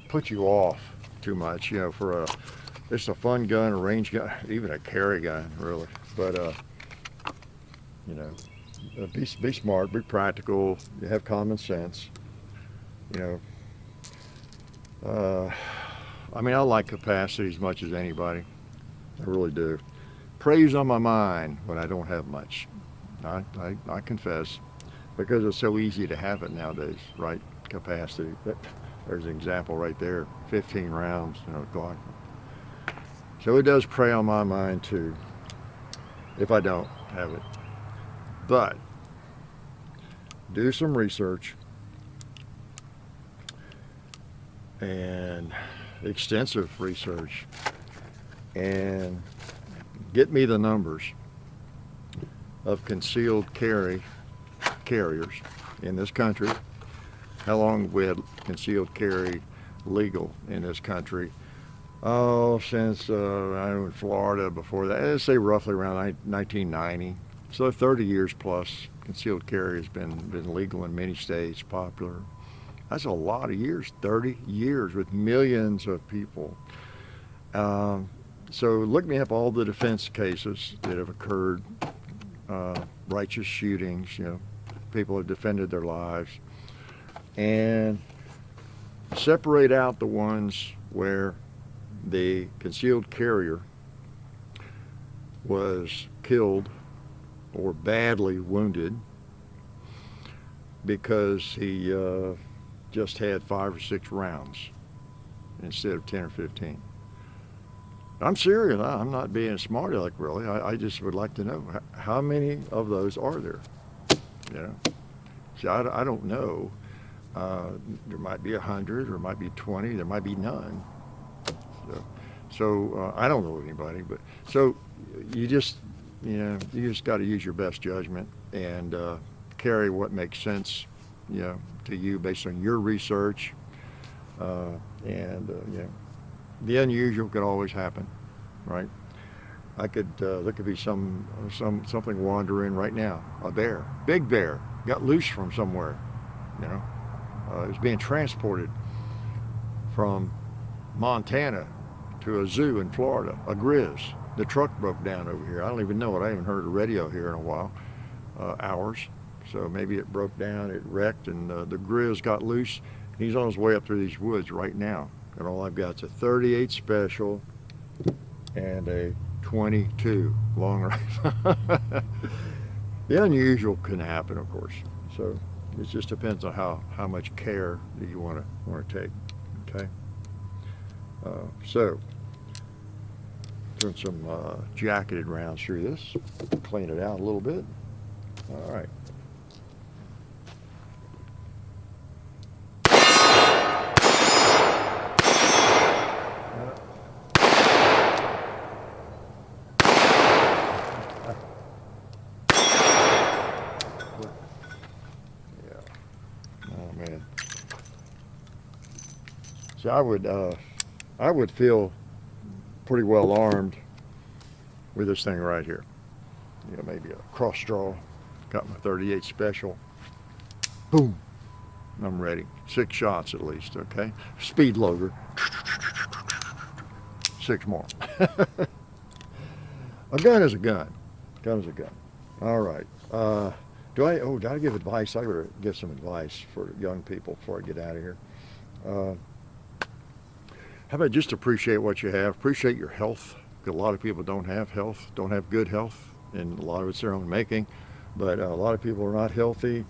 put you off too much. You know, it's a fun gun, a range gun, even a carry gun, really. But you know, be smart, be practical. You have common sense. You know, I mean, I like capacity as much as anybody. I really do. Praise on my mind when I don't have much. I confess, because it's so easy to have it nowadays, right? Capacity. There's an example right there. 15 rounds, you know, Glock. So it does prey on my mind too, if I don't have it. But do some research, and extensive research, and get me the numbers of concealed carriers in this country. How long we had concealed carry legal in this country? Oh, since I was in Florida before that, let's say roughly around 1990. So 30 years plus, concealed carry has been legal in many states, popular. That's a lot of years, 30 years with millions of people. So look me up all the defense cases that have occurred, righteous shootings, you know, people have defended their lives, and separate out the ones where the concealed carrier was killed or badly wounded because he just had 5 or 6 rounds instead of 10 or 15. I'm serious. I'm not being a smart aleck, really. I just would like to know how many of those are there. You know, see, I don't know. There might be 100, or might be 20. There might be none. So I don't know anybody, but so you just you just got to use your best judgment and carry what makes sense, to you based on your research, and the unusual could always happen, right? There could be something wandering right now. A bear, big bear, got loose from somewhere. It was being transported from Montana to a zoo in Florida. A grizz. The truck broke down over here. I don't even know it. I haven't heard the radio here in a while, hours. So maybe it broke down, it wrecked, and the grizz got loose. He's on his way up through these woods right now. And all I've got is a 38 special and a 22 long rifle. The unusual can happen, of course. So it just depends on how much care do you want to take. Okay. So doing some jacketed rounds through this. Clean it out a little bit. All right. So I would feel pretty well armed with this thing right here. Maybe a cross draw. Got my 38 special. Boom. I'm ready. 6 shots at least. Okay. Speed loader. 6 more. A gun is a gun. Gun is a gun. All right. Did I give advice? I better give some advice for young people before I get out of here. How about just appreciate what you have? Appreciate your health. Because a lot of people don't have health, don't have good health, and a lot of it's their own making. But a lot of people are not healthy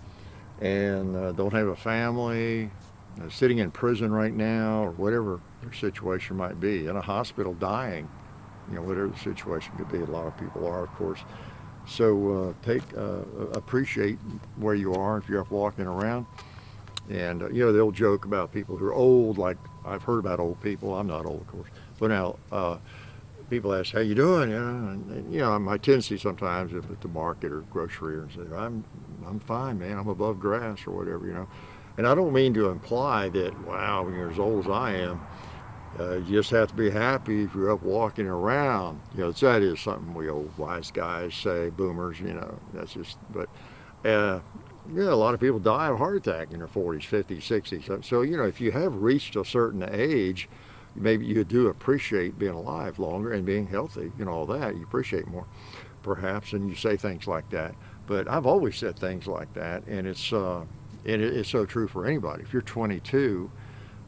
and don't have a family, sitting in prison right now, or whatever their situation might be, in a hospital dying, whatever the situation could be. A lot of people are, of course. So appreciate where you are if you're up walking around. And the old joke about people who are old, like I've heard about old people. I'm not old, of course, but now people ask, "How you doing?" And my tendency sometimes, if at the market or grocery, or say, "I'm fine, man. I'm above grass," or whatever, And I don't mean to imply that, wow, when you're as old as I am, you just have to be happy if you're up walking around. That is something we old wise guys say, boomers. That's just, but. A lot of people die of heart attack in their 40s, 50s, 60s. So, if you have reached a certain age, maybe you do appreciate being alive longer and being healthy, all that. You appreciate more, perhaps, and you say things like that. But I've always said things like that, and it's so true for anybody. If you're 22,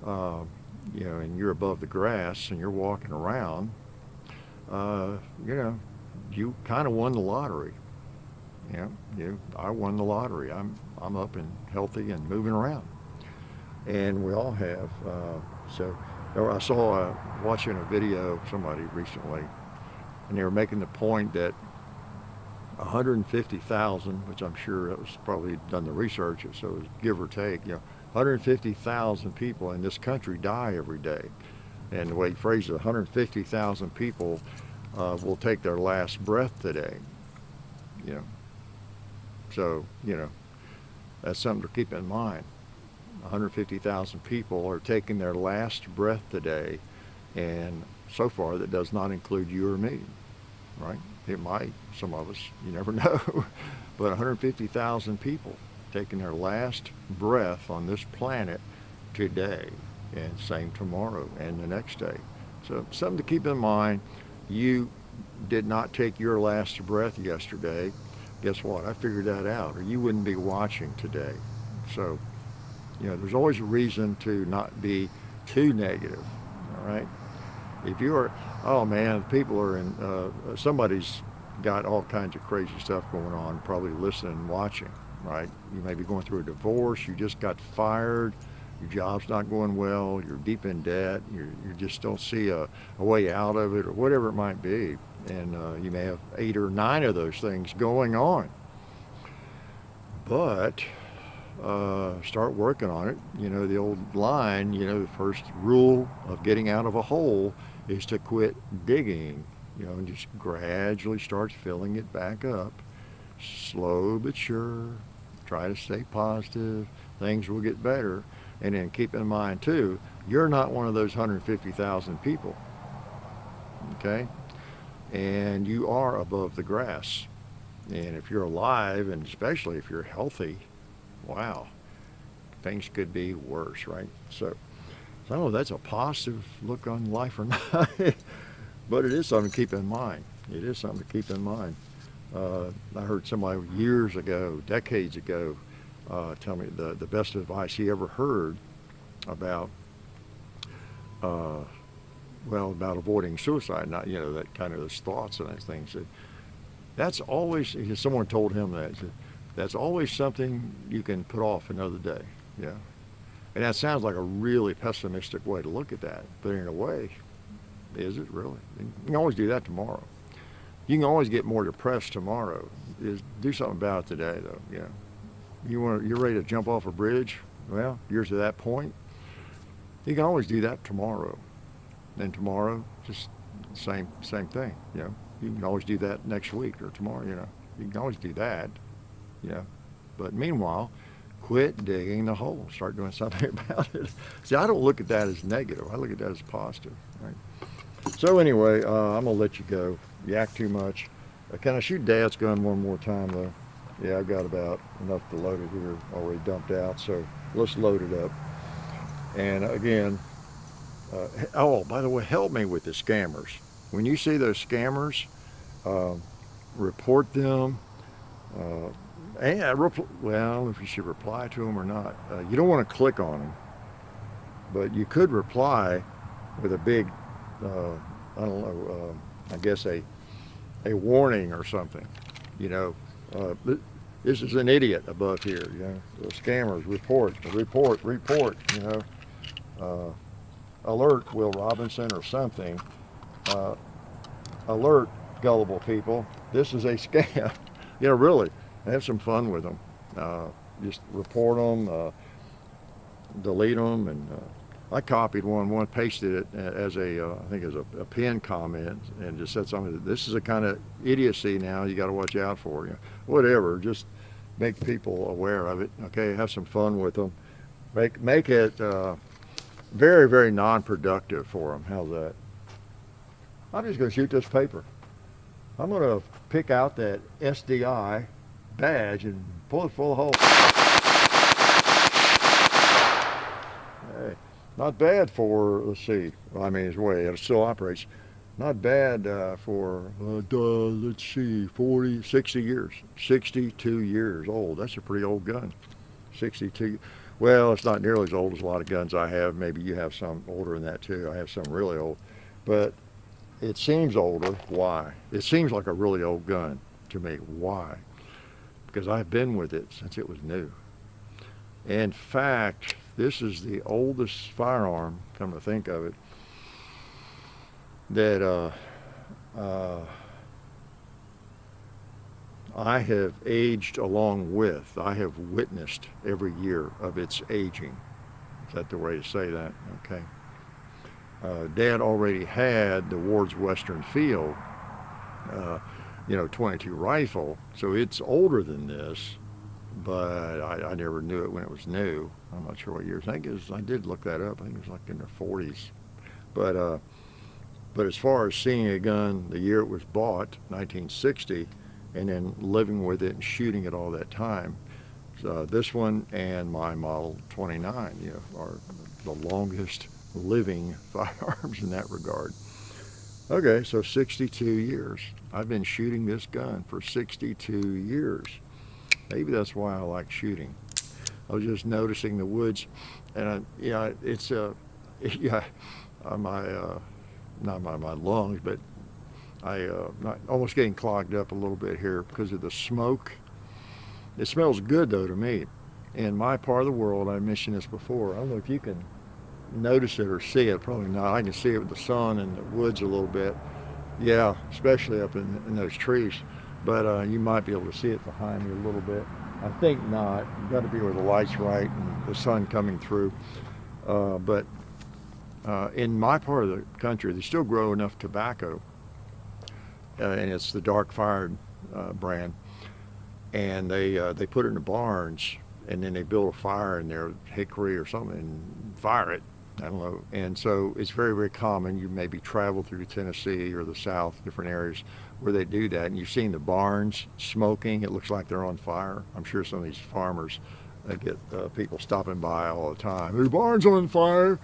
and you're above the grass and you're walking around, you kind of won the lottery. I won the lottery. I'm up and healthy and moving around, and we all have. So I saw watching a video of somebody recently, and they were making the point that 150,000, which I'm sure that was probably done the research, so it was give or take, 150,000 people in this country die every day, and the way he phrased it, 150,000 people will take their last breath today. So, that's something to keep in mind. 150,000 people are taking their last breath today, and so far that does not include you or me, right? It might, some of us, you never know. But 150,000 people taking their last breath on this planet today, and same tomorrow and the next day. So something to keep in mind. You did not take your last breath yesterday. Guess what? I figured that out, or you wouldn't be watching today. So, there's always a reason to not be too negative, all right? If you're, oh man, people are in, somebody's got all kinds of crazy stuff going on, probably listening and watching, right? You may be going through a divorce, you just got fired, your job's not going well, you're deep in debt, you just don't see a way out of it, or whatever it might be. And you may have 8 or 9 of those things going on. But start working on it. You know, the old line, you know, the first rule of getting out of a hole is to quit digging, you know, and just gradually start filling it back up. Slow but sure. Try to stay positive. Things will get better. And then keep in mind, too, you're not one of those 150,000 people, okay? And you are above the grass. And if you're alive, and especially if you're healthy, wow, things could be worse, right? So I don't know if that's a positive look on life or not, but it is something to keep in mind. It is something to keep in mind. I heard somebody years ago, decades ago, tell me the best advice he ever heard about, well, about avoiding suicide, not, you know, that kind of those thoughts and those things. That's always, someone told him that, that's always something you can put off another day, yeah. And that sounds like a really pessimistic way to look at that, but in a way, is it really? You can always do that tomorrow. You can always get more depressed tomorrow. Do something about it today, though, yeah. You're ready to jump off a bridge? Well, you're to that point. You can always do that tomorrow. And tomorrow, just same thing, you know. You can always do that next week or tomorrow, you know. You can always do that, you know. But meanwhile, quit digging the hole. Start doing something about it. See, I don't look at that as negative. I look at that as positive, right? So anyway, I'm going to let you go. Yak too much. Can I shoot Dad's gun one more time, though? Yeah, I got about enough to load it here, already dumped out, so let's load it up. And again, oh, by the way, help me with the scammers. When you see those scammers, report them. Well, I don't know if you should reply to them or not. You don't want to click on them, but you could reply with a big, I don't know, I guess a warning or something. You know, this is an idiot above here. You know, the scammers, report. You know, alert Will Robinson or something. Alert gullible people. This is a scam. You know, really, have some fun with them. Just report them, delete them, and I copied one, pasted it as I think as a pinned comment, and just said something. This is a kind of idiocy now you got to watch out for. You know, whatever, just make people aware of it. Okay, have some fun with them. Make it very, very non-productive for them. How's that? I'm just going to shoot this paper. I'm going to pick out that SDI badge and pull it full of holes. Hey, not bad for, let's see, I mean, it's way, it still operates. Not bad for, let's see, 40, 60 years. 62 years old. That's a pretty old gun. 62. Well, it's not nearly as old as a lot of guns I have. Maybe you have some older than that too. I have some really old. But it seems older. Why? It seems like a really old gun to me. Why? Because I've been with it since it was new. In fact, this is the oldest firearm, come to think of it, that I have aged along with. I have witnessed every year of its aging. Is that the way to say that? Okay. Dad already had the Ward's Western Field, you know, 22 rifle, so it's older than this, but I never knew it when it was new. I'm not sure what years. I think it was, I did look that up. I think it was like in the 40s. But as far as seeing a gun, the year it was bought, 1960, and then living with it and shooting it all that time, this one and my Model 29, you know, are the longest living firearms in that regard. Okay, so 62 years. I've been shooting this gun for 62 years. Maybe that's why I like shooting. I was just noticing the woods, and yeah, it's yeah, not my lungs, but almost getting clogged up a little bit here because of the smoke. It smells good though to me. In my part of the world, I mentioned this before. I don't know if you can notice it or see it. Probably not. I can see it with the sun and the woods a little bit. Yeah, especially up in those trees. But you might be able to see it behind me a little bit. I think not. You've got to be where the light's right and the sun coming through. But in my part of the country, they still grow enough tobacco, and it's the dark fired brand, and they put it in the barns, and then they build a fire in there, hickory or something, and fire it. I don't know. And so it's very, very common. You maybe travel through Tennessee or the South, different areas where they do that. And you've seen the barns smoking. It looks like they're on fire. I'm sure some of these farmers get people stopping by all the time. The barn's on fire.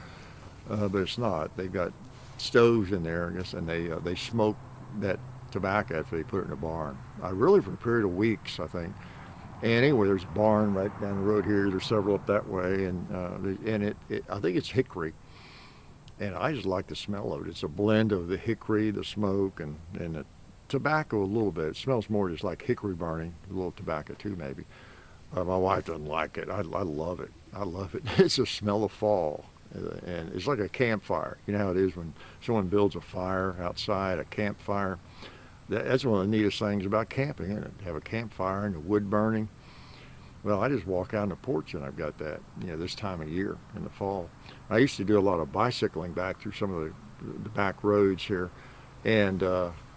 But it's not. They've got stoves in there, I guess, and they smoke that tobacco after they put it in a barn. Really for a period of weeks, I think. And anyway, there's a barn right down the road here. There's several up that way, and I think it's hickory, and I just like the smell of it. It's a blend of the hickory, the smoke, and the tobacco a little bit. It smells more just like hickory burning, a little tobacco too, maybe. My wife doesn't like it. I love it. I love it. It's the smell of fall, and it's like a campfire. You know how it is when someone builds a fire outside, a campfire. That's one of the neatest things about camping, isn't it? Have a campfire and the wood burning. Well, I just walk out on the porch and I've got that, this time of year in the fall. I used to do a lot of bicycling back through some of the back roads here, and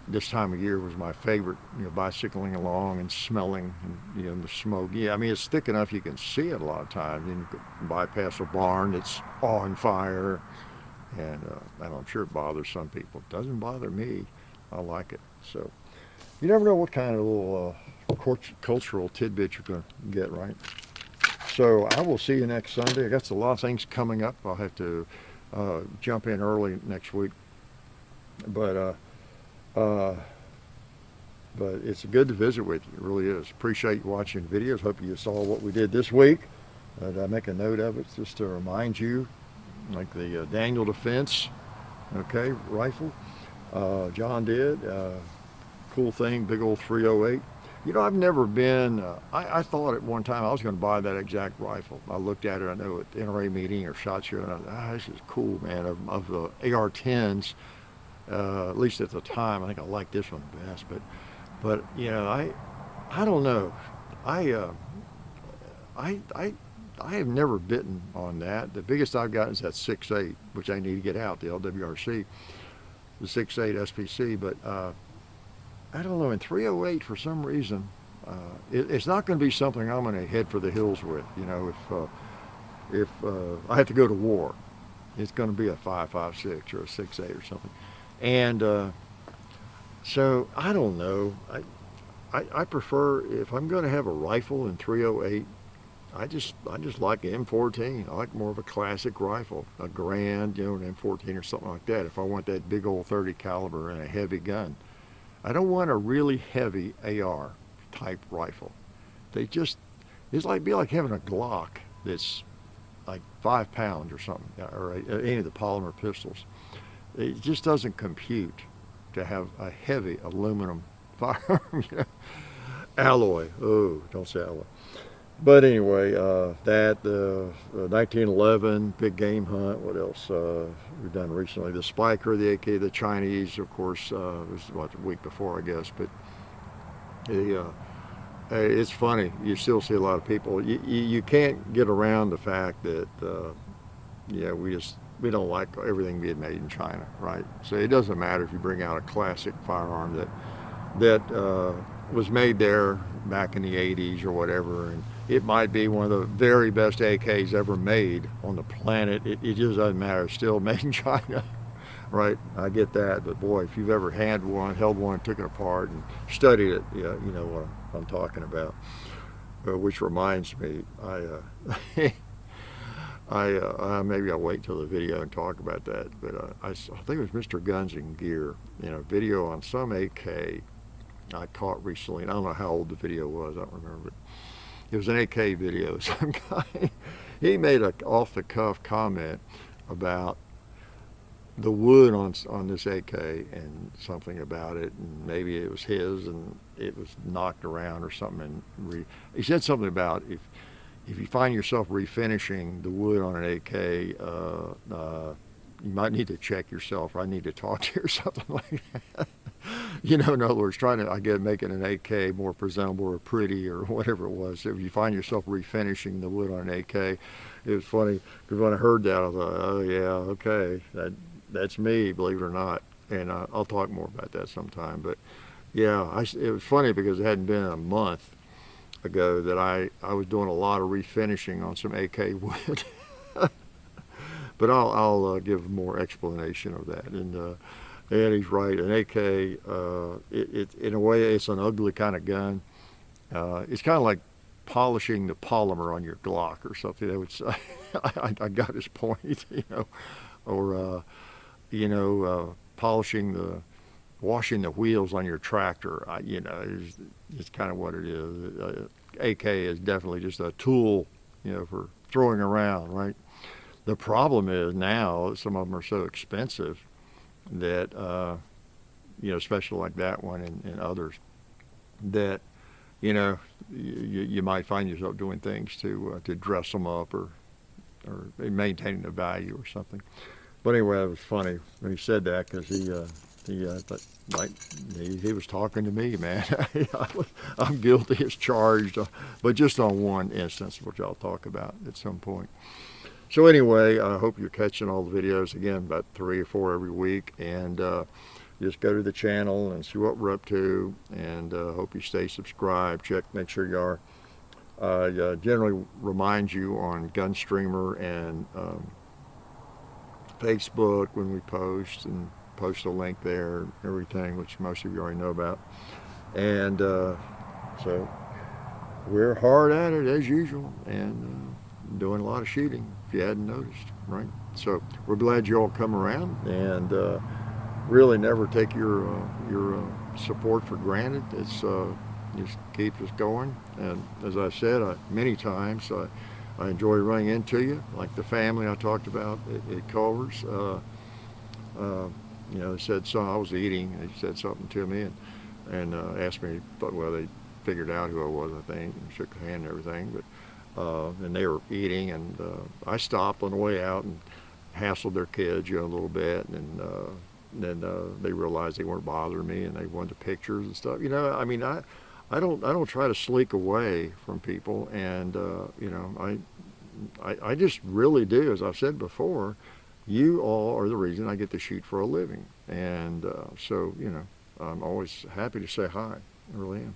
this time of year was my favorite, bicycling along and smelling, and, the smoke. Yeah, I mean, it's thick enough you can see it a lot of times. And you can bypass a barn that's on fire, and I'm sure it bothers some people. It doesn't bother me. I like it. So you never know what kind of little cultural tidbit you're going to get, right? So I will see you next Sunday. I got a lot of things coming up. I'll have to jump in early next week. But it's good to visit with you. It really is. Appreciate you watching videos. Hope you saw what we did this week. I make a note of it just to remind you, like the Daniel Defense, rifle. John did. Cool thing, big old 308. I've never been, I thought at one time I was going to buy that exact rifle. I looked at it, I know at the NRA meeting or SHOT Show, and I thought, this is cool, man. Of the AR-10s, at least at the time, I think I liked this one the best. But I don't know. I have never bitten on that. The biggest I've gotten is that 6.8, which I need to get out, the LWRC. The 6.8 SPC, but I don't know, in 308 for some reason, it's not going to be something I'm going to head for the hills with. If I have to go to war, it's going to be a 5.56 or a 6.8 or something. And so I don't know. I prefer, if I'm going to have a rifle in 308, I just like an M14. I like more of a classic rifle, a Grand, an M14 or something like that. If I want that big old 30 caliber and a heavy gun, I don't want a really heavy AR type rifle. It's be like having a Glock that's like 5 pounds or something, or any of the polymer pistols. It just doesn't compute to have a heavy aluminum firearm, alloy. Oh, don't say alloy. But anyway, that 1911 big game hunt. What else we've done recently? The Spiker, the AK, the Chinese, of course. It was about a week before, I guess. But it's funny. You still see a lot of people. You can't get around the fact that we don't like everything being made in China, right? So it doesn't matter if you bring out a classic firearm that was made there back in the 80s or whatever, and it might be one of the very best AKs ever made on the planet. It just doesn't matter. It's still made in China, right? I get that, but boy, if you've ever held one, took it apart and studied it, you know what I'm talking about. Which reminds me, maybe I'll wait till the video and talk about that, but I think it was Mr. Guns and Gear, video on some AK I caught recently, and I don't know how old the video was, I don't remember, but it was an AK video. Some guy, he made an off-the-cuff comment about the wood on this AK and something about it, and maybe it was his and it was knocked around or something, and he said something about if you find yourself refinishing the wood on an AK, you might need to check yourself, or I need to talk to you or something like that. You know, in other words, trying to, I guess, making an AK more presentable or pretty or whatever it was. If you find yourself refinishing the wood on an AK, it was funny because when I heard that, I thought, oh yeah, okay, that's me, believe it or not. And I'll talk more about that sometime. But yeah, it was funny because it hadn't been a month ago that I was doing a lot of refinishing on some AK wood. But I'll give more explanation of that. And he's right. An AK, in a way, it's an ugly kind of gun. It's kind of like polishing the polymer on your Glock or something. They would say. I got his point, you know, or washing the wheels on your tractor. You know, it's kind of what it is. AK is definitely just a tool, you know, for throwing around, right? The problem is now some of them are so expensive that, you know, especially like that one and others, that, you know, you might find yourself doing things to dress them up or maintaining the value or something. But anyway, it was funny when he said that because he was talking to me, man. I'm guilty as charged, but just on one instance, which I'll talk about at some point. So anyway, I hope you're catching all the videos, again, about 3 or 4 every week, and just go to the channel and see what we're up to, and hope you stay subscribed. Make sure you are. I generally remind you on Gunstreamer and Facebook when we post, and post a link there and everything, which most of you already know about. And so we're hard at it as usual, and doing a lot of shooting, if you hadn't noticed, right? So we're glad you all come around, and really never take your support for granted. It's just keeps us going. And as I said many times, I enjoy running into you, like the family I talked about at Culver's. You know, they said, so I was eating, they said something to me and asked me, well, they figured out who I was, I think, and shook the hand and everything. But and they were eating, and I stopped on the way out and hassled their kids, you know, a little bit, and then they realized they weren't bothering me, and they wanted pictures and stuff. You know, I mean, I don't try to sneak away from people, and you know, I just really do, as I've said before. You all are the reason I get to shoot for a living, and so, you know, I'm always happy to say hi. I really am.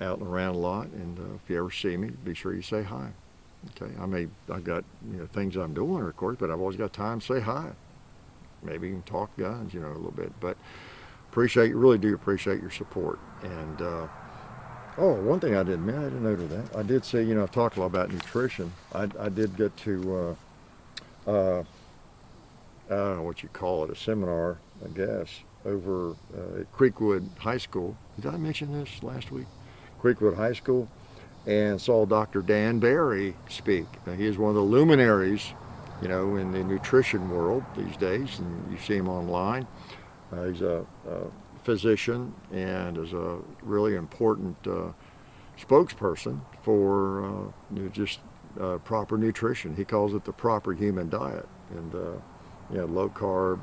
Out and around a lot, and if you ever see me, be sure you say hi. Okay, I've got, you know, things I'm doing, of course, but I've always got time to say hi. Maybe even talk guns, you know, a little bit. But really do appreciate your support. And oh, one thing I didn't notice that. I did say, you know, I've talked a lot about nutrition. I did get to I don't know what you call it, a seminar, I guess, over at Creekwood High School. Did I mention this last week? Creekwood High School, and saw Dr. Dan Barry speak. Now, he is one of the luminaries, you know, in the nutrition world these days, and you see him online. He's a physician and is a really important spokesperson for just proper nutrition. He calls it the proper human diet, and you know, low carb,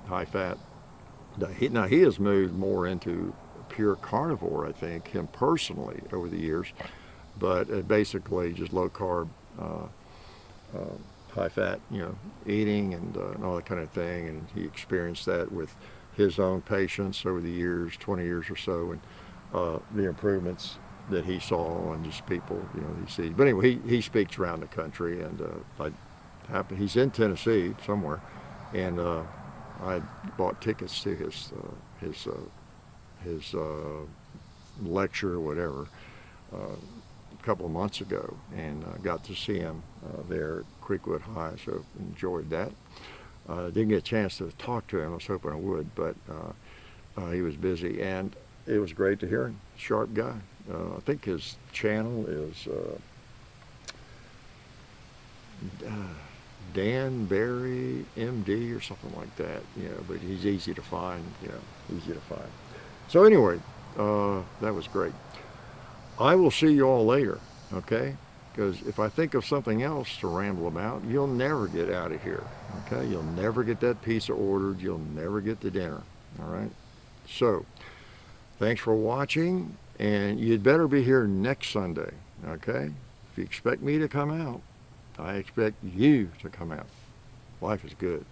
high fat. Now he has moved more into pure carnivore, I think, him personally, over the years, but basically just low carb, high fat, you know, eating and all that kind of thing. And he experienced that with his own patients over the years, 20 years or so, and the improvements that he saw and just people, you know, he sees. But anyway, he speaks around the country, and he's in Tennessee somewhere, and I bought tickets to his lecture or whatever a couple of months ago, and got to see him there at Creekwood High, so enjoyed that. Didn't get a chance to talk to him. I was hoping I would, but he was busy, and it was great to hear him. Sharp guy. I think his channel is Dan Barry MD or something like that, you know, but he's easy to find, you know, easy to find. So anyway, that was great. I will see you all later, okay? Because if I think of something else to ramble about, you'll never get out of here. Okay? You'll never get that pizza ordered. You'll never get the dinner. All right? So, thanks for watching, and you'd better be here next Sunday. Okay? If you expect me to come out, I expect you to come out. Life is good.